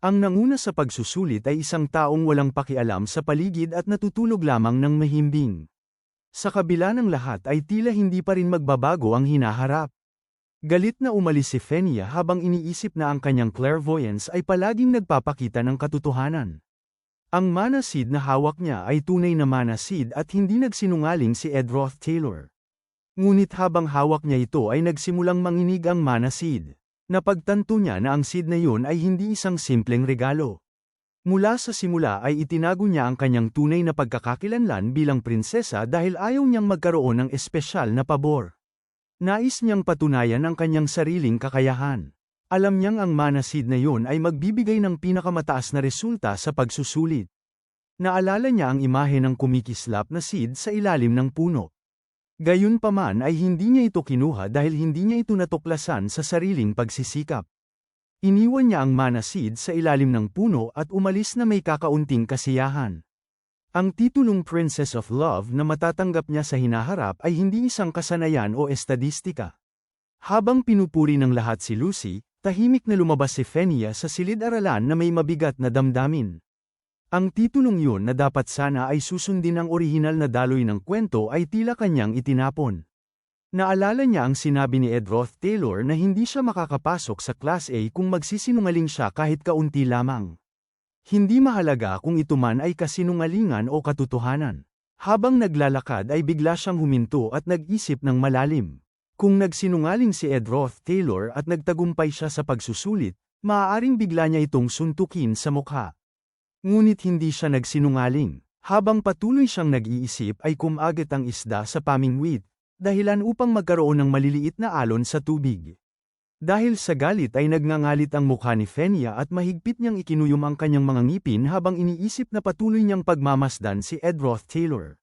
Ang nanguna sa pagsusulit ay isang taong walang pakialam sa paligid at natutulog lamang ng mahimbing. Sa kabila ng lahat ay tila hindi pa rin magbabago ang hinaharap. Galit na umalis si Fenia habang iniisip na ang kanyang clairvoyance ay palaging nagpapakita ng katotohanan. Ang mana seed na hawak niya ay tunay na mana seed at hindi nagsinungaling si Edroth Taylor. Ngunit habang hawak niya ito ay nagsimulang manginig ang mana seed. Napagtanto niya na ang seed na yun ay hindi isang simpleng regalo. Mula sa simula ay itinago niya ang kanyang tunay na pagkakakilanlan bilang prinsesa dahil ayaw niyang magkaroon ng espesyal na pabor. Nais niyang patunayan ang kanyang sariling kakayahan. Alam niyang ang mana seed na yun ay magbibigay ng pinakamataas na resulta sa pagsusulit. Naalala niya ang imahe ng kumikislap na seed sa ilalim ng puno. Gayunpaman ay hindi niya ito kinuha dahil hindi niya ito natuklasan sa sariling pagsisikap. Iniwan niya ang mana seed sa ilalim ng puno at umalis na may kakaunting kasiyahan. Ang titulong Princess of Love na matatanggap niya sa hinaharap ay hindi isang kasanayan o estadistika. Habang pinupuri ng lahat si Lucy, tahimik na lumabas si Fenia sa silid-aralan na may mabigat na damdamin. Ang titulong yun na dapat sana ay susundin ang orihinal na daloy ng kwento ay tila kanyang itinapon. Naalala niya ang sinabi ni Edroth Taylor na hindi siya makakapasok sa Class A kung magsisinungaling siya kahit kaunti lamang. Hindi mahalaga kung ito man ay kasinungalingan o katotohanan. Habang naglalakad ay bigla siyang huminto at nag-isip ng malalim. Kung nagsinungaling si Edroth Taylor at nagtagumpay siya sa pagsusulit, maaaring bigla niya itong suntukin sa mukha. Ngunit hindi siya nagsinungaling. Habang patuloy siyang nag-iisip ay kumagit ang isda sa pamingwit, dahilan upang magkaroon ng maliliit na alon sa tubig. Dahil sa galit ay nagngangalit ang mukha ni Fenia at mahigpit niyang ikinuyom ang kanyang mga ngipin habang iniisip na patuloy niyang pagmamasdan si Edroth Taylor.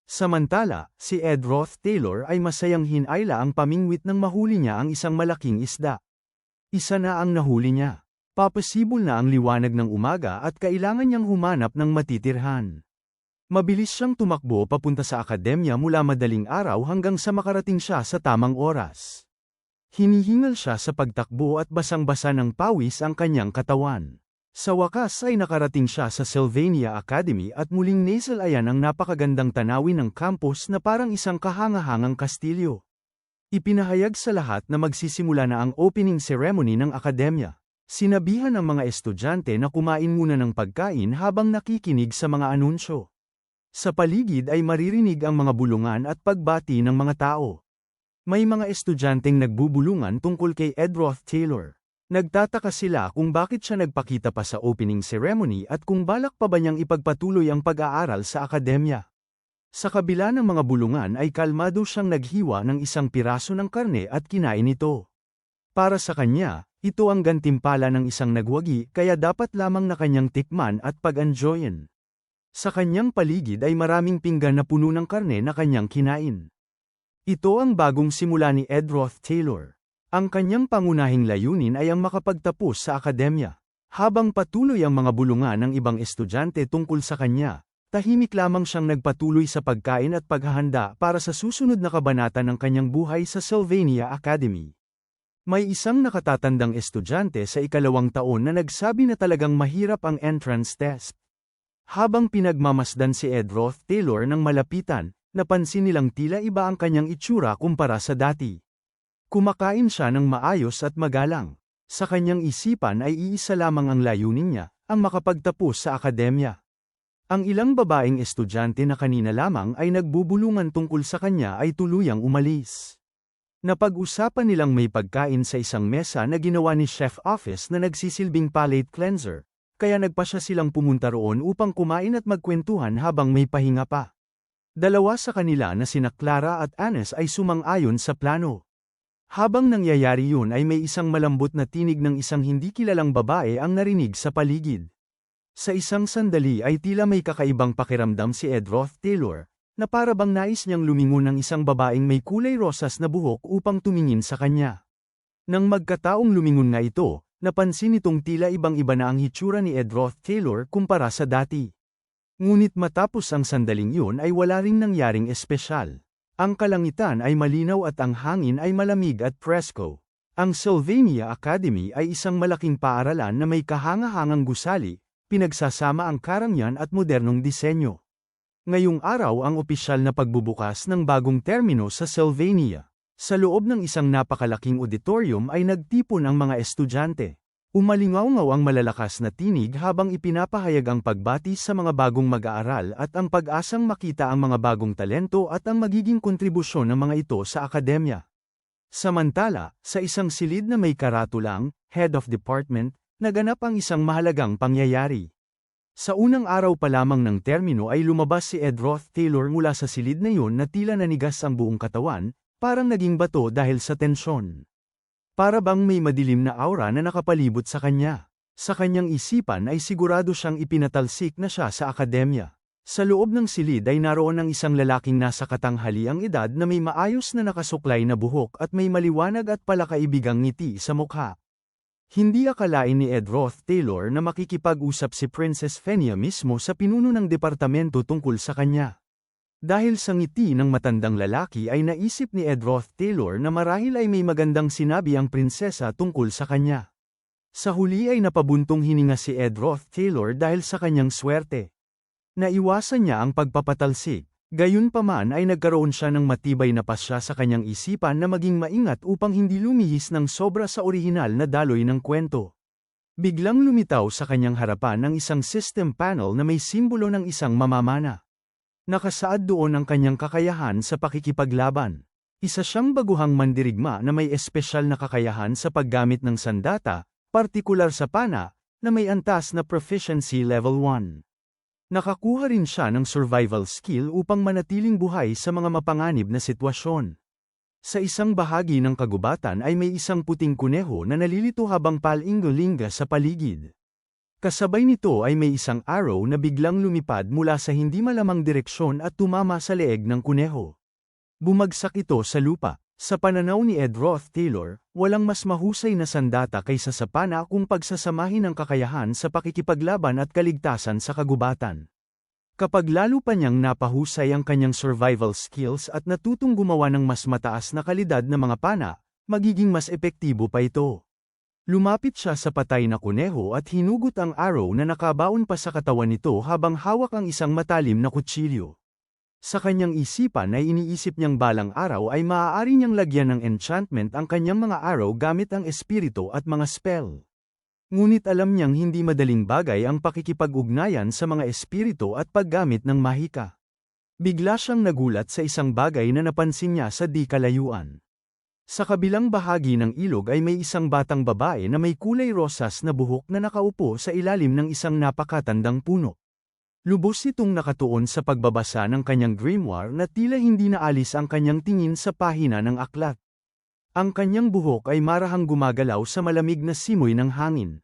Samantala, si Edroth Taylor ay masayang hinayla ang pamingwit nang mahuli niya ang isang malaking isda. Isa na ang nahuli niya. Papasibol na ang liwanag ng umaga at kailangan niyang humanap ng matitirhan. Mabilis siyang tumakbo papunta sa akademya mula madaling araw hanggang sa makarating siya sa tamang oras. Hinihingal siya sa pagtakbo at basang-basa ng pawis ang kanyang katawan. Sa wakas ay nakarating siya sa Sylvania Academy at muling nasalayan ang napakagandang tanawin ng campus na parang isang kahangahangang kastilyo. Ipinahayag sa lahat na magsisimula na ang opening ceremony ng akademya. Sinabihan ang mga estudyante na kumain muna ng pagkain habang nakikinig sa mga anunsyo. Sa paligid ay maririnig ang mga bulungan at pagbati ng mga tao. May mga estudyanteng nagbubulungan tungkol kay Edroth Taylor. Nagtataka sila kung bakit siya nagpakita pa sa opening ceremony at kung balak pa ba niyang ipagpatuloy ang pag-aaral sa akademya. Sa kabila ng mga bulungan ay kalmado siyang naghiwa ng isang piraso ng karne at kinain ito. Para sa kanya, ito ang gantimpala ng isang nagwagi kaya dapat lamang na kanyang tikman at pag-enjoyin. Sa kanyang paligid ay maraming pinggan na puno ng karne na kanyang kinain. Ito ang bagong simula ni Edroth Taylor. Ang kanyang pangunahing layunin ay ang makapagtapos sa akademya. Habang patuloy ang mga bulungan ng ibang estudyante tungkol sa kanya, tahimik lamang siyang nagpatuloy sa pagkain at paghahanda para sa susunod na kabanata ng kanyang buhay sa Sylvania Academy. May isang nakatatandang estudyante sa ikalawang taon na nagsabi na talagang mahirap ang entrance test. Habang pinagmamasdan si Edroth Taylor ng malapitan, napansin nilang tila iba ang kanyang itsura kumpara sa dati. Kumakain siya ng maayos at magalang. Sa kanyang isipan ay iisa lamang ang layunin niya, ang makapagtapos sa akademya. Ang ilang babaeng estudyante na kanina lamang ay nagbubulungan tungkol sa kanya ay tuluyang umalis. Napag-usapan nilang may pagkain sa isang mesa na ginawa ni Chef Office na nagsisilbing palate cleanser, kaya nagpasya silang pumunta roon upang kumain at magkwentuhan habang may pahinga pa. Dalawa sa kanila na sina Clara at Anes ay sumang-ayon sa plano. Habang nangyayari yun ay may isang malambot na tinig ng isang hindi kilalang babae ang narinig sa paligid. Sa isang sandali ay tila may kakaibang pakiramdam si Edroth Taylor, na para bang nais niyang lumingon ng isang babaeng may kulay rosas na buhok upang tumingin sa kanya. Nang magkataong lumingon nga ito, napansin nitong tila ibang-iba na ang hitsura ni Edroth Taylor kumpara sa dati. Ngunit matapos ang sandaling yun ay wala ring nangyaring espesyal. Ang kalangitan ay malinaw at ang hangin ay malamig at presko. Ang Sylvania Academy ay isang malaking paaralan na may kahanga-hangang gusali, pinagsasama ang karangyan at modernong disenyo. Ngayong araw ang opisyal na pagbubukas ng bagong termino sa Sylvania. Sa loob ng isang napakalaking auditorium ay nagtipon ang mga estudyante. Umalingaw-ngaw ang malalakas na tinig habang ipinapahayag ang pagbati sa mga bagong mag-aaral at ang pag-asang makita ang mga bagong talento at ang magiging kontribusyon ng mga ito sa akademya. Samantala, sa isang silid na may karatulang, Head of Department, naganap ang isang mahalagang pangyayari. Sa unang araw pa lamang ng termino ay lumabas si Ed Roth Taylor mula sa silid na yun na tila nanigas ang buong katawan, parang naging bato dahil sa tensyon. Para bang may madilim na aura na nakapalibot sa kanya. Sa kanyang isipan ay sigurado siyang ipinatalsik na siya sa akademya. Sa loob ng silid ay naroon ang isang lalaking nasa katanghaliang edad na may maayos na nakasuklay na buhok at may maliwanag at palakaibigang ngiti sa mukha. Hindi akalain ni Ed Roth Taylor na makikipag-usap si Princess Fenia mismo sa pinuno ng departamento tungkol sa kanya. Dahil sa ngiti ng matandang lalaki ay naisip ni Ed Roth Taylor na marahil ay may magandang sinabi ang prinsesa tungkol sa kanya. Sa huli ay napabuntong hininga si Ed Roth Taylor dahil sa kanyang swerte. Naiwasan niya ang pagpapatalsik, gayunpaman ay nagkaroon siya ng matibay na pasya sa kanyang isipan na maging maingat upang hindi lumihis ng sobra sa orihinal na daloy ng kwento. Biglang lumitaw sa kanyang harapan ang isang system panel na may simbolo ng isang mamamana. Nakasaad doon ang kanyang kakayahan sa pakikipaglaban. Isa siyang baguhang mandirigma na may espesyal na kakayahan sa paggamit ng sandata, partikular sa pana, na may antas na proficiency level 1. Nakakuha rin siya ng survival skill upang manatiling buhay sa mga mapanganib na sitwasyon. Sa isang bahagi ng kagubatan ay may isang puting kuneho na nalilito habang palingo-linga sa paligid. Kasabay nito ay may isang arrow na biglang lumipad mula sa hindi malamang direksyon at tumama sa leeg ng kuneho. Bumagsak ito sa lupa. Sa pananaw ni Ed Roth Taylor, walang mas mahusay na sandata kaysa sa pana kung pagsasamahin ang kakayahan sa pakikipaglaban at kaligtasan sa kagubatan. Kapag lalo pa niyang napahusay ang kanyang survival skills at natutong gumawa ng mas mataas na kalidad na mga pana, magiging mas epektibo pa ito. Lumapit siya sa patay na kuneho at hinugot ang arrow na nakabaon pa sa katawan nito habang hawak ang isang matalim na kutsilyo. Sa kanyang isipan ay iniisip niyang balang araw ay maaari niyang lagyan ng enchantment ang kanyang mga arrow gamit ang espiritu at mga spell. Ngunit alam niyang hindi madaling bagay ang pakikipag-ugnayan sa mga espiritu at paggamit ng mahika. Bigla siyang nagulat sa isang bagay na napansin niya sa di kalayuan. Sa kabilang bahagi ng ilog ay may isang batang babae na may kulay rosas na buhok na nakaupo sa ilalim ng isang napakatandang puno. Lubos itong nakatuon sa pagbabasa ng kanyang grimoire na tila hindi naalis ang kanyang tingin sa pahina ng aklat. Ang kanyang buhok ay marahang gumagalaw sa malamig na simoy ng hangin.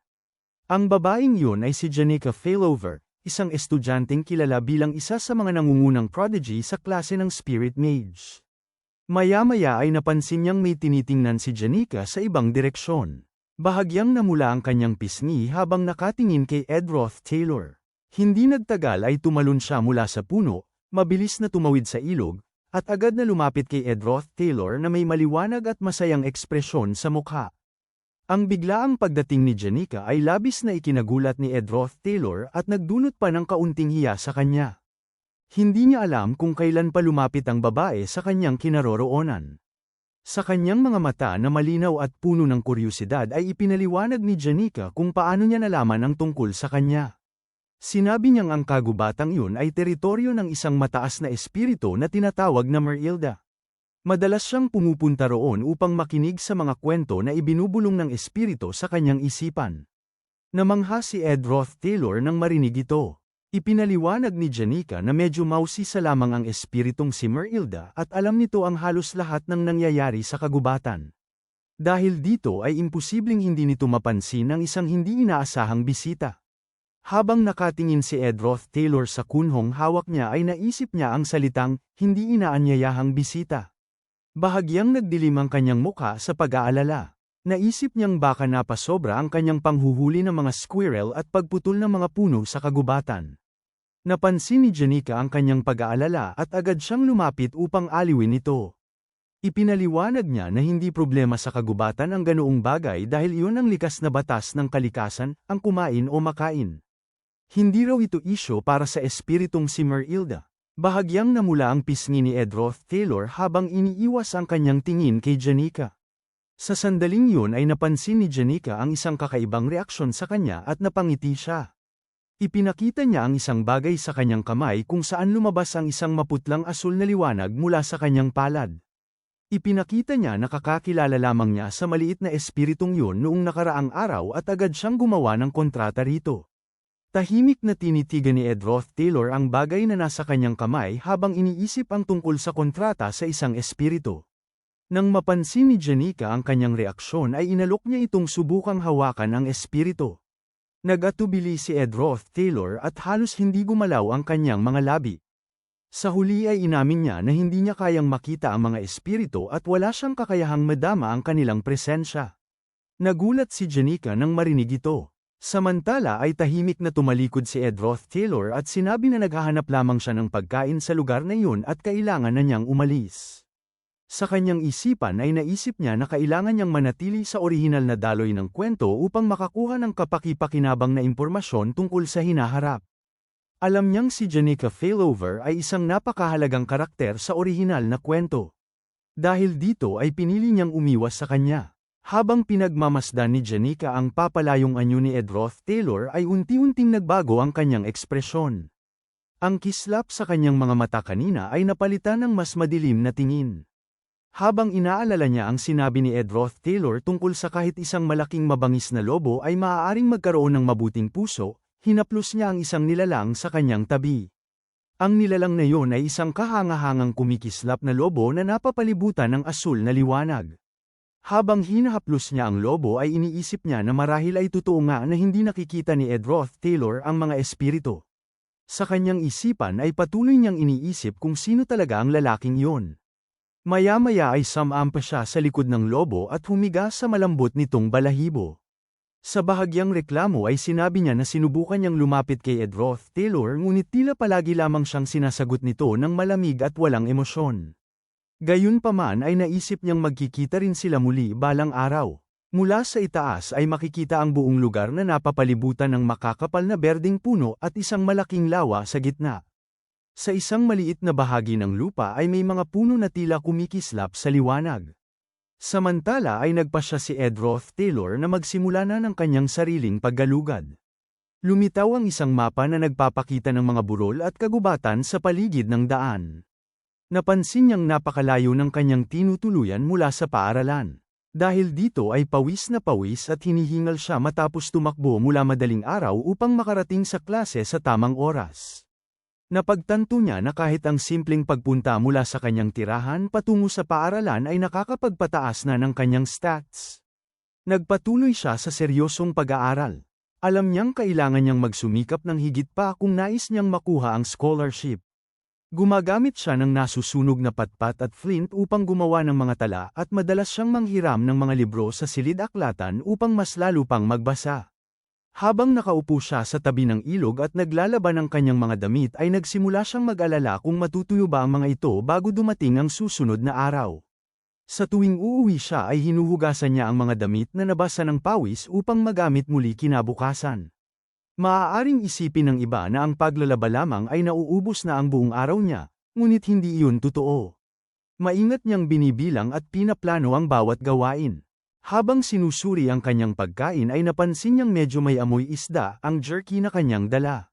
Ang babaeng yun ay si Janica Failover, isang estudyanteng kilala bilang isa sa mga nangungunang prodigy sa klase ng Spirit Mage. Maya-maya ay napansin niyang may tinitingnan si Janica sa ibang direksyon. Bahagyang namula ang kanyang pisngi habang nakatingin kay Ed Roth Taylor. Hindi nagtagal ay tumalon siya mula sa puno, mabilis na tumawid sa ilog, at agad na lumapit kay Ed Roth Taylor na may maliwanag at masayang ekspresyon sa mukha. Ang biglaang pagdating ni Janica ay labis na ikinagulat ni Ed Roth Taylor at nagdulot pa ng kaunting hiya sa kanya. Hindi niya alam kung kailan pa lumapit ang babae sa kanyang kinaroroonan. Sa kanyang mga mata na malinaw at puno ng kuryosidad ay ipinaliwanag ni Janica kung paano niya nalaman ang tungkol sa kanya. Sinabi niyang ang kagubatang yun ay teritoryo ng isang mataas na espiritu na tinatawag na Merilda. Madalas siyang pumupunta roon upang makinig sa mga kwento na ibinubulong ng espiritu sa kanyang isipan. Namangha si Ed Roth Taylor nang marinig ito. Ipinaliwanag ni Janica na medyo mausisa lamang ang espiritong si Merilda at alam nito ang halos lahat ng nangyayari sa kagubatan. Dahil dito ay imposibleng hindi nito mapansin ang isang hindi inaasahang bisita. Habang nakatingin si Ed Roth Taylor sa kunhong hawak niya ay naisip niya ang salitang, hindi inaanyayahang bisita. Bahagyang nagdilim ang kanyang mukha sa pag-aalala. Naisip niyang baka napasobra ang kanyang panghuhuli ng mga squirrel at pagputol ng mga puno sa kagubatan. Napansin ni Janica ang kanyang pag-aalala at agad siyang lumapit upang aliwin ito. Ipinaliwanag niya na hindi problema sa kagubatan ang ganoong bagay dahil iyon ang likas na batas ng kalikasan, ang kumain o makain. Hindi raw ito isyo para sa espiritong si Merilda. Bahagyang namula ang pisngi ni Edroth Taylor habang iniiwas ang kanyang tingin kay Janica. Sa sandaling yun ay napansin ni Janica ang isang kakaibang reaksyon sa kanya at napangiti siya. Ipinakita niya ang isang bagay sa kanyang kamay kung saan lumabas ang isang maputlang asul na liwanag mula sa kanyang palad. Ipinakita niya na kakakilala lamang niya sa maliit na espiritong yun noong nakaraang araw at agad siyang gumawa ng kontrata rito. Tahimik na tinitigan ni Edroth Taylor ang bagay na nasa kanyang kamay habang iniisip ang tungkol sa kontrata sa isang espiritu. Nang mapansin ni Janica ang kanyang reaksyon ay inalok niya itong subukang hawakan ang espiritu. Nag-atubili si Edroth Taylor at halos hindi gumalaw ang kanyang mga labi. Sa huli ay inamin niya na hindi niya kayang makita ang mga espiritu at wala siyang kakayahang madama ang kanilang presensya. Nagulat si Janica nang marinig ito. Samantala ay tahimik na tumalikod si Edroth Taylor at sinabi na naghahanap lamang siya ng pagkain sa lugar na iyon at kailangan na niyang umalis. Sa kanyang isipan ay naisip niya na kailangan niyang manatili sa orihinal na daloy ng kwento upang makakuha ng kapaki-pakinabang na impormasyon tungkol sa hinaharap. Alam niyang si Janica Failover ay isang napakahalagang karakter sa orihinal na kwento. Dahil dito ay pinili niyang umiwas sa kanya. Habang pinagmamasdan ni Janica ang papalayong anyo ni Edroth Taylor ay unti-unting nagbago ang kanyang ekspresyon. Ang kislap sa kanyang mga mata kanina ay napalitan ng mas madilim na tingin. Habang inaalala niya ang sinabi ni Edroth Taylor tungkol sa kahit isang malaking mabangis na lobo ay maaaring magkaroon ng mabuting puso, hinaplos niya ang isang nilalang sa kanyang tabi. Ang nilalang na iyon ay isang kahangahangang kumikislap na lobo na napapalibutan ng asul na liwanag. Habang hinahaplos niya ang lobo ay iniisip niya na marahil ay totoo nga na hindi nakikita ni Edroth Taylor ang mga espiritu. Sa kanyang isipan ay patuloy niyang iniisip kung sino talaga ang lalaking iyon. Maya-maya ay sumampa siya sa likod ng lobo at humiga sa malambot nitong balahibo. Sa bahagyang reklamo ay sinabi niya na sinubukan niyang lumapit kay Edroth Taylor ngunit tila palagi lamang siyang sinasagot nito ng malamig at walang emosyon. Gayunpaman ay naisip niyang magkikita rin sila muli balang araw. Mula sa itaas ay makikita ang buong lugar na napapalibutan ng makakapal na berdeng puno at isang malaking lawa sa gitna. Sa isang maliit na bahagi ng lupa ay may mga puno na tila kumikislap sa liwanag. Samantala ay nagpasya si Edroth Taylor na magsimula na ng kanyang sariling paggalugad. Lumitaw ang isang mapa na nagpapakita ng mga burol at kagubatan sa paligid ng daan. Napansin niyang napakalayo ng kanyang tinutuluyan mula sa paaralan. Dahil dito ay pawis na pawis at hinihingal siya matapos tumakbo mula madaling araw upang makarating sa klase sa tamang oras. Napagtanto niya na kahit ang simpleng pagpunta mula sa kanyang tirahan patungo sa paaralan ay nakakapagpataas na ng kanyang stats. Nagpatuloy siya sa seryosong pag-aaral. Alam niyang kailangan niyang magsumikap ng higit pa kung nais niyang makuha ang scholarship. Gumagamit siya ng nasusunog na patpat at flint upang gumawa ng mga tala at madalas siyang manghiram ng mga libro sa silid-aklatan upang mas lalo pang magbasa. Habang nakaupo siya sa tabi ng ilog at naglalaban ng kanyang mga damit ay nagsimula siyang mag-alala kung matutuyo ba ang mga ito bago dumating ang susunod na araw. Sa tuwing uuwi siya ay hinuhugasan niya ang mga damit na nabasa ng pawis upang magamit muli kinabukasan. Maaaring isipin ng iba na ang paglalaba lamang ay nauubos na ang buong araw niya, ngunit hindi iyon totoo. Maingat niyang binibilang at pinaplano ang bawat gawain. Habang sinusuri ang kanyang pagkain ay napansin niyang medyo may amoy isda ang jerky na kanyang dala.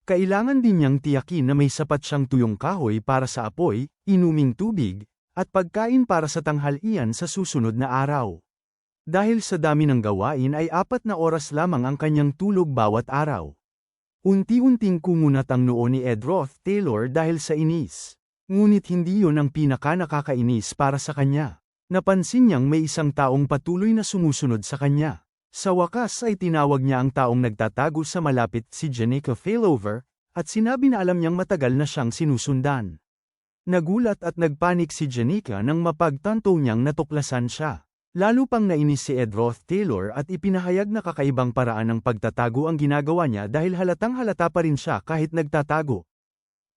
Kailangan din niyang tiyakin na may sapat siyang tuyong kahoy para sa apoy, inuming tubig, at pagkain para sa tanghalian sa susunod na araw. Dahil sa dami ng gawain ay 4 na oras lamang ang kanyang tulog bawat araw. Unti-unting kumunat ang noo ni Edroth Taylor dahil sa inis. Ngunit hindi yun ang pinaka-nakakainis para sa kanya. Napansin niyang may isang taong patuloy na sumusunod sa kanya. Sa wakas ay tinawag niya ang taong nagtatago sa malapit si Janica Failover, at sinabi na alam niyang matagal na siyang sinusundan. Nagulat at nagpanik si Janica nang mapagtanto niyang natuklasan siya. Lalo pang nainis si Edroth Taylor at ipinahayag na kakaibang paraan ng pagtatago ang ginagawa niya dahil halatang halata pa rin siya kahit nagtatago.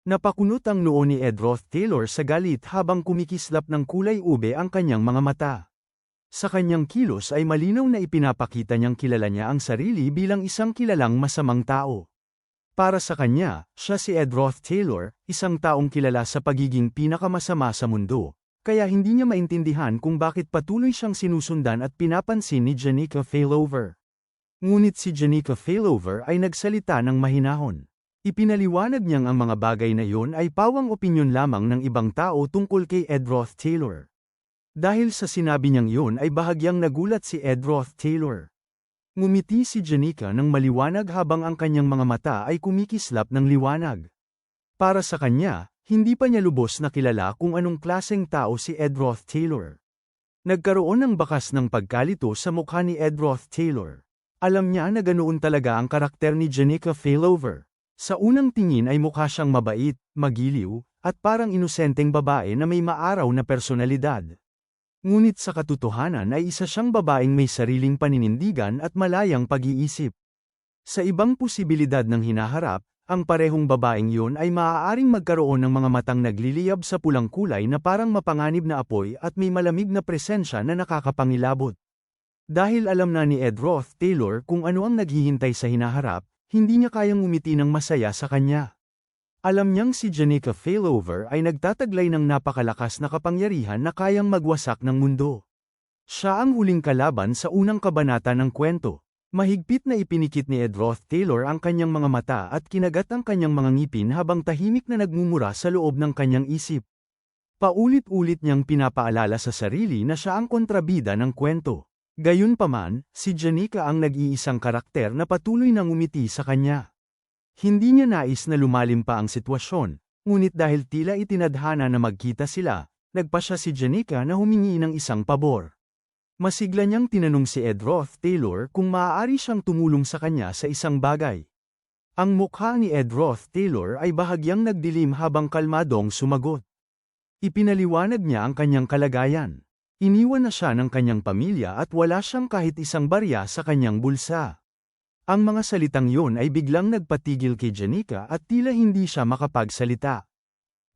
Napakunot ang noo ni Edroth Taylor sa galit habang kumikislap ng kulay ube ang kanyang mga mata. Sa kanyang kilos ay malinaw na ipinapakita niyang kilala niya ang sarili bilang isang kilalang masamang tao. Para sa kanya, siya si Edroth Taylor, isang taong kilala sa pagiging pinakamasama sa mundo, kaya hindi niya maintindihan kung bakit patuloy siyang sinusundan at pinapansin ni Janica Failover. Ngunit si Janica Failover ay nagsalita ng mahinahon. Ipinaliwanag niyang ang mga bagay na iyon ay pawang opinyon lamang ng ibang tao tungkol kay Edroth Taylor. Dahil sa sinabi niyang iyon ay bahagyang nagulat si Edroth Taylor. Ngumiti si Janica ng maliwanag habang ang kanyang mga mata ay kumikislap ng liwanag. Para sa kanya, hindi pa niya lubos na kilala kung anong klaseng tao si Edroth Taylor. Nagkaroon ng bakas ng pagkalito sa mukha ni Edroth Taylor. Alam niya na ganoon talaga ang karakter ni Janica Failover. Sa unang tingin ay mukha siyang mabait, magiliw, at parang inosenteng babae na may maaraw na personalidad. Ngunit sa katotohanan ay isa siyang babaeng may sariling paninindigan at malayang pag-iisip. Sa ibang posibilidad ng hinaharap, ang parehong babaeng yun ay maaaring magkaroon ng mga matang nagliliyab sa pulang kulay na parang mapanganib na apoy at may malamig na presensya na nakakapangilabot. Dahil alam na ni Edroth Taylor kung ano ang naghihintay sa hinaharap, hindi niya kayang ngumiti ng masaya sa kanya. Alam niyang si Janica Failover ay nagtataglay ng napakalakas na kapangyarihan na kayang magwasak ng mundo. Siya ang huling kalaban sa unang kabanata ng kwento. Mahigpit na ipinikit ni Edroth Taylor ang kanyang mga mata at kinagat ang kanyang mga ngipin habang tahimik na nagmumura sa loob ng kanyang isip. Paulit-ulit niyang pinapaalala sa sarili na siya ang kontrabida ng kwento. Gayunpaman, si Janica ang nag-iisang karakter na patuloy nang umiti sa kanya. Hindi niya nais na lumalim pa ang sitwasyon, ngunit dahil tila itinadhana na magkita sila, nagpa siya si Janica na humingi ng isang pabor. Masigla niyang tinanong si Edroth Taylor kung maaari siyang tumulong sa kanya sa isang bagay. Ang mukha ni Edroth Taylor ay bahagyang nagdilim habang kalmadong sumagot. Ipinaliwanag niya ang kanyang kalagayan. Iniwan na siya ng kanyang pamilya at wala siyang kahit isang barya sa kanyang bulsa. Ang mga salitang yun ay biglang nagpatigil kay Janica at tila hindi siya makapagsalita.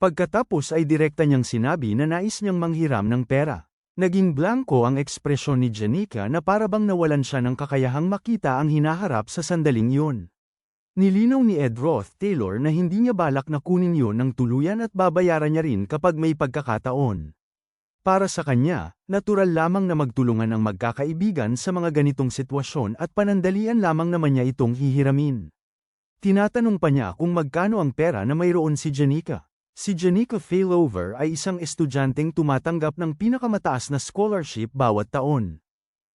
Pagkatapos ay direkta niyang sinabi na nais niyang manghiram ng pera. Naging blanko ang ekspresyon ni Janica na parabang nawalan siya ng kakayahang makita ang hinaharap sa sandaling yun. Nilinaw ni Edroth Taylor na hindi niya balak na kunin yun ng tuluyan at babayaran niya rin kapag may pagkakataon. Para sa kanya, natural lamang na magtulungan ang magkakaibigan sa mga ganitong sitwasyon at panandalian lamang naman niya itong hihiramin. Tinatanong pa niya kung magkano ang pera na mayroon si Janica. Si Janica Failover ay isang estudyanteng tumatanggap ng pinakamataas na scholarship bawat taon.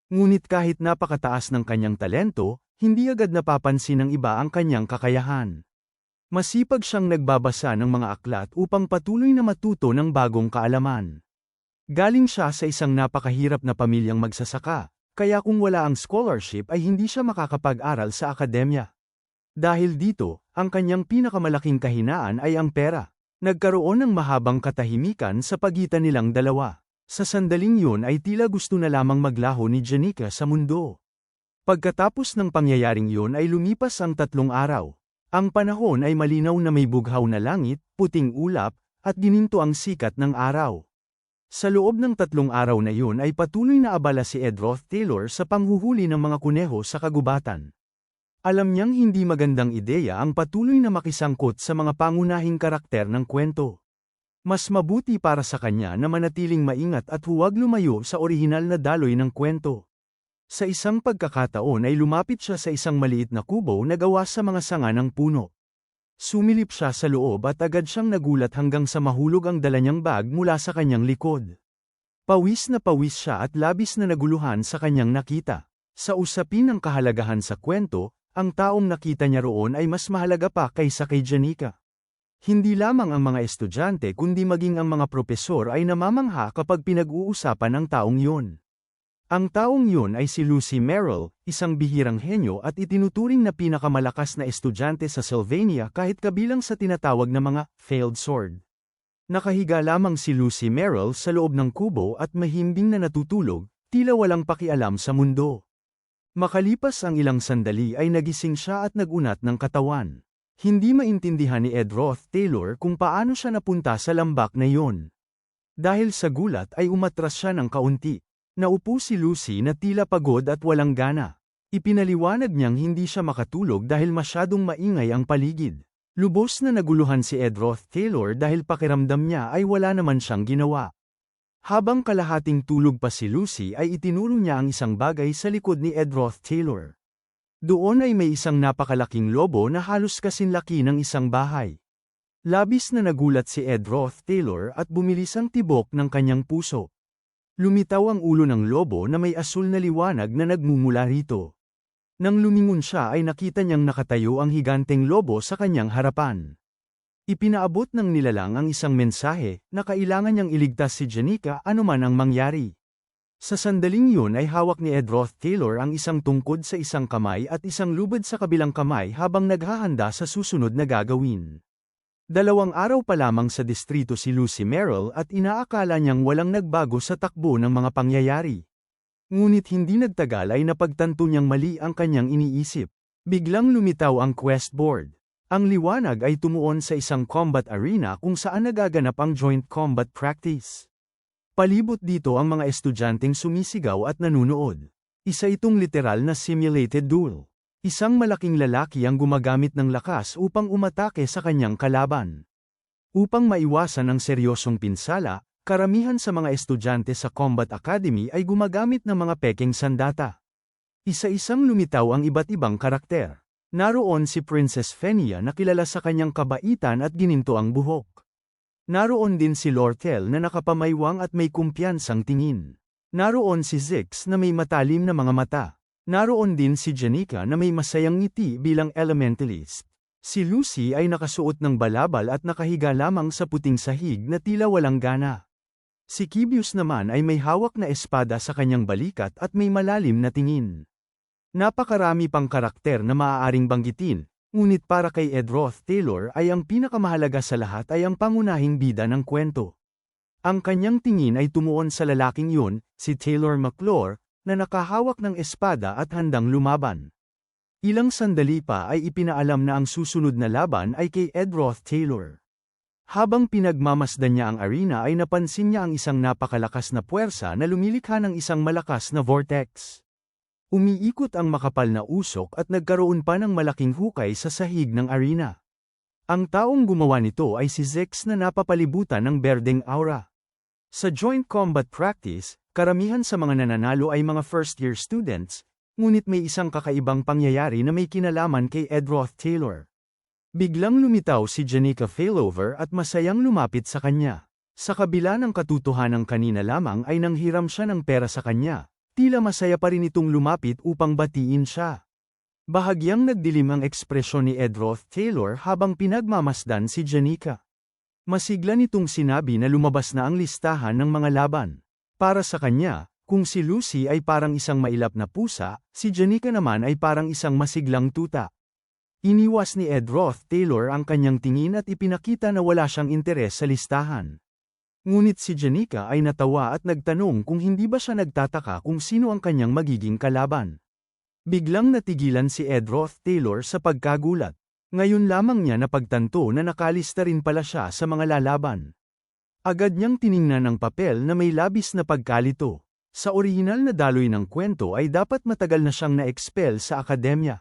Ngunit kahit napakataas ng kanyang talento, hindi agad napapansin ng iba ang kanyang kakayahan. Masipag siyang nagbabasa ng mga aklat upang patuloy na matuto ng bagong kaalaman. Galing siya sa isang napakahirap na pamilyang magsasaka, kaya kung wala ang scholarship ay hindi siya makakapag-aral sa akademya. Dahil dito, ang kanyang pinakamalaking kahinaan ay ang pera. Nagkaroon ng mahabang katahimikan sa pagitan nilang dalawa. Sa sandaling yun ay tila gusto na lamang maglaho ni Janica sa mundo. Pagkatapos ng pangyayaring yun ay lumipas ang 3 araw. Ang panahon ay malinaw na may bughaw na langit, puting ulap, at gininto ang sikat ng araw. Sa loob ng 3 araw na yun ay patuloy na abala si Edroth Taylor sa panghuhuli ng mga kuneho sa kagubatan. Alam niyang hindi magandang ideya ang patuloy na makisangkot sa mga pangunahing karakter ng kwento. Mas mabuti para sa kanya na manatiling maingat at huwag lumayo sa orihinal na daloy ng kwento. Sa isang pagkakataon ay lumapit siya sa isang maliit na kubo na gawa sa mga sanga ng puno. Sumilip siya sa loob at agad siyang nagulat hanggang sa mahulog ang dala niyang bag mula sa kanyang likod. Pawis na pawis siya at labis na naguluhan sa kanyang nakita. Sa usapin ng kahalagahan sa kwento, ang taong nakita niya roon ay mas mahalaga pa kaysa kay Janica. Hindi lamang ang mga estudyante kundi maging ang mga propesor ay namamangha kapag pinag-uusapan ang taong yun. Ang taong yun ay si Lucy Merrill, isang bihirang henyo at itinuturing na pinakamalakas na estudyante sa Sylvania kahit kabilang sa tinatawag na mga failed sword. Nakahiga lamang si Lucy Merrill sa loob ng kubo at mahimbing na natutulog, tila walang pakialam sa mundo. Makalipas ang ilang sandali ay nagising siya at nagunat ng katawan. Hindi maintindihan ni Edroth Taylor kung paano siya napunta sa lambak na iyon. Dahil sa gulat ay umatras siya ng kaunti. Naupo si Lucy na tila pagod at walang gana. Ipinaliwanag niyang hindi siya makatulog dahil masyadong maingay ang paligid. Lubos na naguluhan si Edroth Taylor dahil pakiramdam niya ay wala naman siyang ginawa. Habang kalahating tulog pa si Lucy ay itinuro niya ang isang bagay sa likod ni Edroth Taylor. Doon ay may isang napakalaking lobo na halos kasinlaki ng isang bahay. Labis na nagulat si Edroth Taylor at bumilis ang tibok ng kanyang puso. Lumitaw ang ulo ng lobo na may asul na liwanag na nagmumula rito. Nang lumingon siya ay nakita niyang nakatayo ang higanteng lobo sa kanyang harapan. Ipinaabot ng nilalang ang isang mensahe na kailangan niyang iligtas si Janica anuman ang mangyari. Sa sandaling yun ay hawak ni Edroth Taylor ang isang tungkod sa isang kamay at isang lubid sa kabilang kamay habang naghahanda sa susunod na gagawin. 2 araw pa lamang sa distrito si Lucy Merrill at inaakala niyang walang nagbago sa takbo ng mga pangyayari. Ngunit hindi nagtagal ay napagtanto niyang mali ang kanyang iniisip. Biglang lumitaw ang quest board. Ang liwanag ay tumuon sa isang combat arena kung saan nagaganap ang joint combat practice. Palibot dito ang mga estudyanteng sumisigaw at nanunood. Isa itong literal na simulated duel. Isang malaking lalaki ang gumagamit ng lakas upang umatake sa kanyang kalaban. Upang maiwasan ang seryosong pinsala, karamihan sa mga estudyante sa Combat Academy ay gumagamit ng mga pekeng sandata. Isa-isang lumitaw ang iba't ibang karakter. Naroon si Princess Fenia na kilala sa kanyang kabaitan at ginintoang buhok. Naroon din si Lortel na nakapamaywang at may kumpiyansang tingin. Naroon si Zix na may matalim na mga mata. Naroon din si Janica na may masayang ngiti bilang elementalist. Si Lucy ay nakasuot ng balabal at nakahiga lamang sa puting sahig na tila walang gana. Si Kibius naman ay may hawak na espada sa kanyang balikat at may malalim na tingin. Napakarami pang karakter na maaaring banggitin, ngunit para kay Edroth Taylor ay ang pinakamahalaga sa lahat ay ang pangunahing bida ng kwento. Ang kanyang tingin ay tumuon sa lalaking yun, si Taylor McClure, na nakahawak ng espada at handang lumaban. Ilang sandali pa ay ipinaalam na ang susunod na laban ay kay Edroth Taylor. Habang pinagmamasdan niya ang arena ay napansin niya ang isang napakalakas na puwersa na lumilikha ng isang malakas na vortex. Umiikot ang makapal na usok at nagkaroon pa ng malaking hukay sa sahig ng arena. Ang taong gumawa nito ay si Zex na napapalibutan ng berdeng aura. Sa joint combat practice, karamihan sa mga nananalo ay mga first-year students, ngunit may isang kakaibang pangyayari na may kinalaman kay Edroth Taylor. Biglang lumitaw si Janica Failover at masayang lumapit sa kanya. Sa kabila ng katotohanan kanina lamang ay nanghiram siya ng pera sa kanya, tila masaya pa rin itong lumapit upang batiin siya. Bahagyang nagdilim ang ekspresyon ni Edroth Taylor habang pinagmamasdan si Janica. Masigla nitong sinabi na lumabas na ang listahan ng mga laban. Para sa kanya, kung si Lucy ay parang isang mailap na pusa, si Janica naman ay parang isang masiglang tuta. Iniwas ni Edroth Taylor ang kanyang tingin at ipinakita na wala siyang interes sa listahan. Ngunit si Janica ay natawa at nagtanong kung hindi ba siya nagtataka kung sino ang kanyang magiging kalaban. Biglang natigilan si Edroth Taylor sa pagkagulat. Ngayon lamang niya napagtanto na nakalista rin pala siya sa mga lalaban. Agad niyang tiningnan ang papel na may labis na pagkalito. Sa orihinal na daloy ng kwento ay dapat matagal na siyang na-expel sa akademya.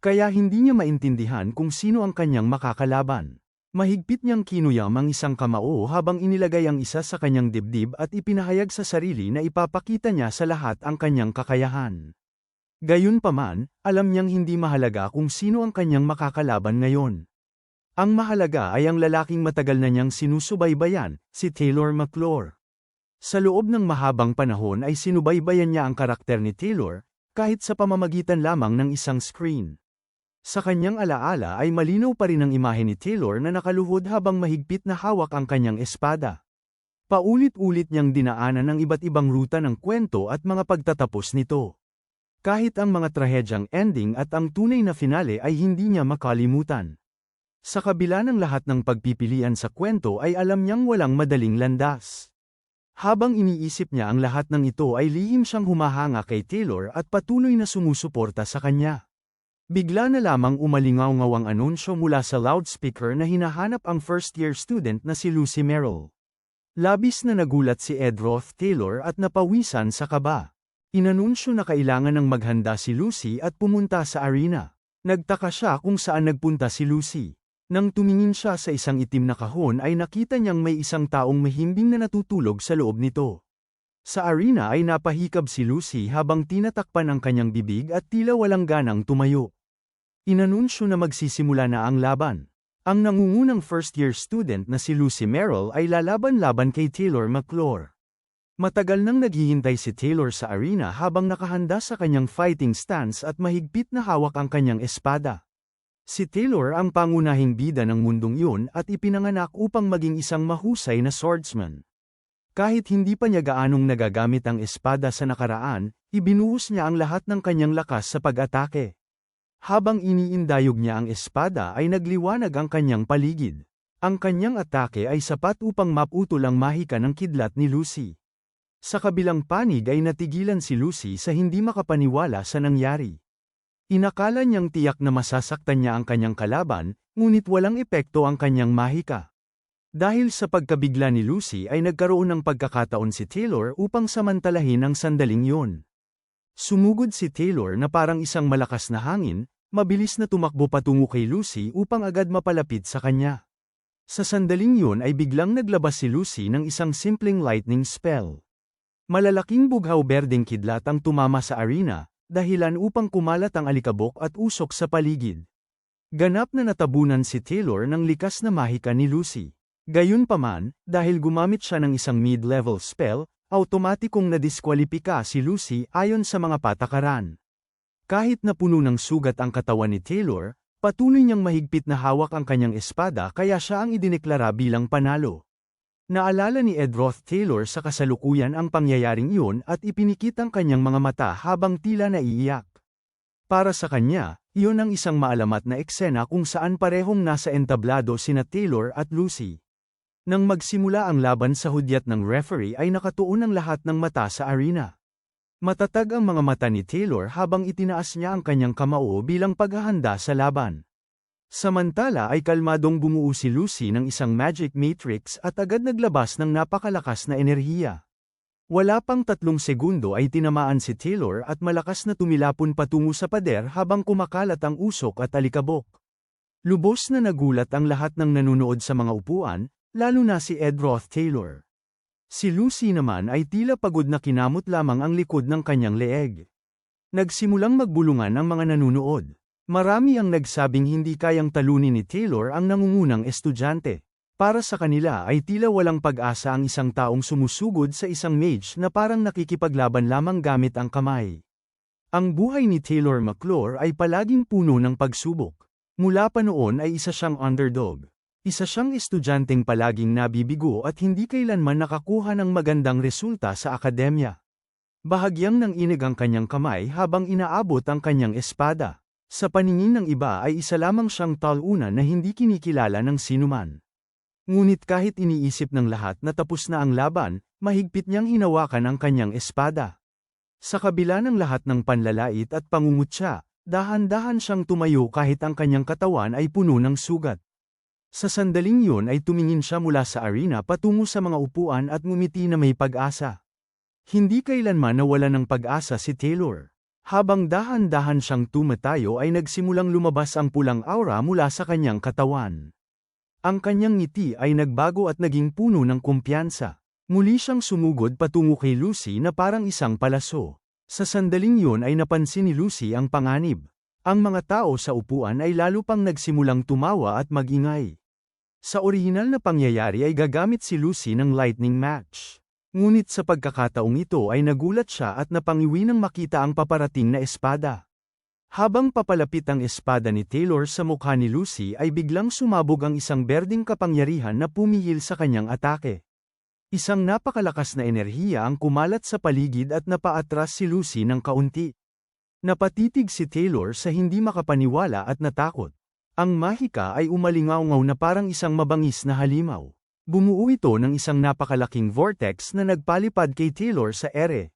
Kaya hindi niya maintindihan kung sino ang kanyang makakalaban. Mahigpit niyang kinuyam ang isang kamao habang inilagay ang isa sa kanyang dibdib at ipinahayag sa sarili na ipapakita niya sa lahat ang kanyang kakayahan. Gayunpaman, alam niyang hindi mahalaga kung sino ang kanyang makakalaban ngayon. Ang mahalaga ay ang lalaking matagal na niyang sinusubaybayan, si Taylor McClure. Sa loob ng mahabang panahon ay sinubaybayan niya ang karakter ni Taylor, kahit sa pamamagitan lamang ng isang screen. Sa kanyang alaala ay malinaw pa rin ang imahe ni Taylor na nakaluhod habang mahigpit na hawak ang kanyang espada. Paulit-ulit niyang dinaanan ang iba't ibang ruta ng kwento at mga pagtatapos nito. Kahit ang mga trahedyang ending at ang tunay na finale ay hindi niya makalimutan. Sa kabila ng lahat ng pagpipilian sa kwento ay alam niyang walang madaling landas. Habang iniisip niya ang lahat ng ito ay lihim siyang humahanga kay Taylor at patuloy na sumusuporta sa kanya. Bigla na lamang umalingaw-ngaw ang anunsyo mula sa loudspeaker na hinahanap ang first-year student na si Lucy Merrill. Labis na nagulat si Ed Roth Taylor at napawisan sa kaba. Inanunsyo na kailangan ng maghanda si Lucy at pumunta sa arena. Nagtaka siya kung saan nagpunta si Lucy. Nang tumingin siya sa isang itim na kahon ay nakita niyang may isang taong mahimbing na natutulog sa loob nito. Sa arena ay napahikab si Lucy habang tinatakpan ang kanyang bibig at tila walang ganang tumayo. Inanunsyo na magsisimula na ang laban. Ang nangungunang first-year student na si Lucy Merrill ay lalaban-laban kay Taylor McClure. Matagal nang naghihintay si Taylor sa arena habang nakahanda sa kanyang fighting stance at mahigpit na hawak ang kanyang espada. Si Taylor ang pangunahing bida ng mundong iyon at ipinanganak upang maging isang mahusay na swordsman. Kahit hindi pa niya gaanong nagagamit ang espada sa nakaraan, ibinuhos niya ang lahat ng kanyang lakas sa pag-atake. Habang iniindayog niya ang espada ay nagliwanag ang kanyang paligid. Ang kanyang atake ay sapat upang maputol ang mahika ng kidlat ni Lucy. Sa kabilang panig ay natigilan si Lucy sa hindi makapaniwala sa nangyari. Inakala niyang tiyak na masasaktan niya ang kanyang kalaban, ngunit walang epekto ang kanyang mahika. Dahil sa pagkabigla ni Lucy ay nagkaroon ng pagkakataon si Taylor upang samantalahin ang sandaling yun. Sumugod si Taylor na parang isang malakas na hangin, mabilis na tumakbo patungo kay Lucy upang agad mapalapit sa kanya. Sa sandaling yun ay biglang naglabas si Lucy ng isang simpleng lightning spell. Malalaking bughaw-berdeng kidlat ang tumama sa arena, dahilan upang kumalat ang alikabok at usok sa paligid. Ganap na natabunan si Taylor ng likas na mahika ni Lucy. Gayunpaman, dahil gumamit siya ng isang mid-level spell, automatikong nadiskwalipika si Lucy ayon sa mga patakaran. Kahit na puno ng sugat ang katawan ni Taylor, patuloy niyang mahigpit na hawak ang kanyang espada kaya siya ang idineklara bilang panalo. Naalala ni Ed Roth Taylor sa kasalukuyan ang pangyayaring iyon at ipinikit ang kanyang mga mata habang tila naiiyak. Para sa kanya, iyon ang isang maalamat na eksena kung saan parehong nasa entablado sina Taylor at Lucy. Nang magsimula ang laban sa hudyat ng referee ay nakatuon ang lahat ng mata sa arena. Matatag ang mga mata ni Taylor habang itinaas niya ang kanyang kamao bilang paghahanda sa laban. Samantala ay kalmadong bumuo si Lucy ng isang magic matrix at agad naglabas ng napakalakas na enerhiya. Wala pang 3 segundo ay tinamaan si Taylor at malakas na tumilapon patungo sa pader habang kumakalat ang usok at alikabok. Lubos na nagulat ang lahat ng nanunood sa mga upuan, lalo na si Ed Roth Taylor. Si Lucy naman ay tila pagod na kinamot lamang ang likod ng kanyang leeg. Nagsimulang magbulungan ang mga nanunood. Marami ang nagsabing hindi kayang talunin ni Taylor ang nangungunang estudyante. Para sa kanila ay tila walang pag-asa ang isang taong sumusugod sa isang mage na parang nakikipaglaban lamang gamit ang kamay. Ang buhay ni Taylor McClure ay palaging puno ng pagsubok. Mula pa noon ay isa siyang underdog. Isa siyang estudyanteng palaging nabibigo at hindi kailanman nakakuha ng magandang resulta sa akademya. Bahagyang nanginig ang kanyang kamay habang inaabot ang kanyang espada. Sa paningin ng iba ay isa lamang siyang talunan na hindi kinikilala ng sinuman. Ngunit kahit iniisip ng lahat na tapos na ang laban, mahigpit niyang hinawakan ang kanyang espada. Sa kabila ng lahat ng panlalait at pangungutya, dahan-dahan siyang tumayo kahit ang kanyang katawan ay puno ng sugat. Sa sandaling yun ay tumingin siya mula sa arena patungo sa mga upuan at ngumiti na may pag-asa. Hindi kailanman nawala ng pag-asa si Taylor. Habang dahan-dahan siyang tumatayo ay nagsimulang lumabas ang pulang aura mula sa kanyang katawan. Ang kanyang ngiti ay nagbago at naging puno ng kumpiyansa. Muli siyang sumugod patungo kay Lucy na parang isang palaso. Sa sandaling yun ay napansin ni Lucy ang panganib. Ang mga tao sa upuan ay lalo pang nagsimulang tumawa at magingay. Sa orihinal na pangyayari ay gagamit si Lucy ng lightning match. Ngunit sa pagkakataong ito ay nagulat siya at napangiwi nang makita ang paparating na espada. Habang papalapit ang espada ni Taylor sa mukha ni Lucy ay biglang sumabog ang isang berdeng kapangyarihan na pumihil sa kanyang atake. Isang napakalakas na enerhiya ang kumalat sa paligid at napaatras si Lucy ng kaunti. Napatitig si Taylor sa hindi makapaniwala at natakot. Ang mahika ay umalingaw-ngaw na parang isang mabangis na halimaw. Bumuo ito ng isang napakalaking vortex na nagpalipad kay Taylor sa ere.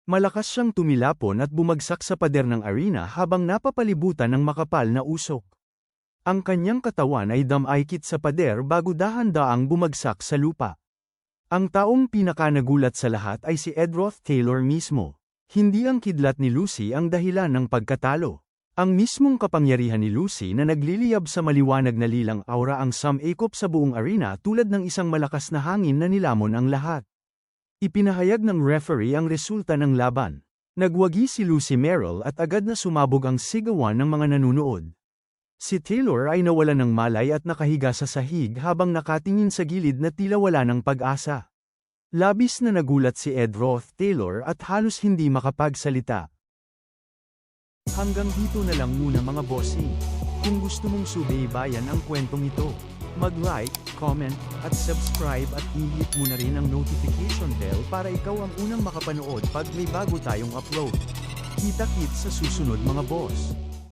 Malakas siyang tumilapon at bumagsak sa pader ng arena habang napapalibutan ng makapal na usok. Ang kanyang katawan ay damaykit sa pader bago dahan-daang bumagsak sa lupa. Ang taong pinakanagulat sa lahat ay si Edroth Taylor mismo. Hindi ang kidlat ni Lucy ang dahilan ng pagkatalo. Ang mismong kapangyarihan ni Lucy na nagliliyab sa maliwanag na lilang aura ang sumikop sa buong arena tulad ng isang malakas na hangin na nilamon ang lahat. Ipinahayag ng referee ang resulta ng laban. Nagwagi si Lucy Merrill at agad na sumabog ang sigawan ng mga nanunood. Si Taylor ay nawalan ng malay at nakahiga sa sahig habang nakatingin sa gilid na tila wala ng pag-asa. Labis na nagulat si Edroth Taylor at halos hindi makapagsalita. Hanggang dito na lang muna mga bossing. Kung gusto mong subaybayan ang kwentong ito, mag-like, comment, at subscribe at i-hit mo na rin ang notification bell para ikaw ang unang makapanood pag may bago tayong upload. Kita-kits sa susunod mga boss.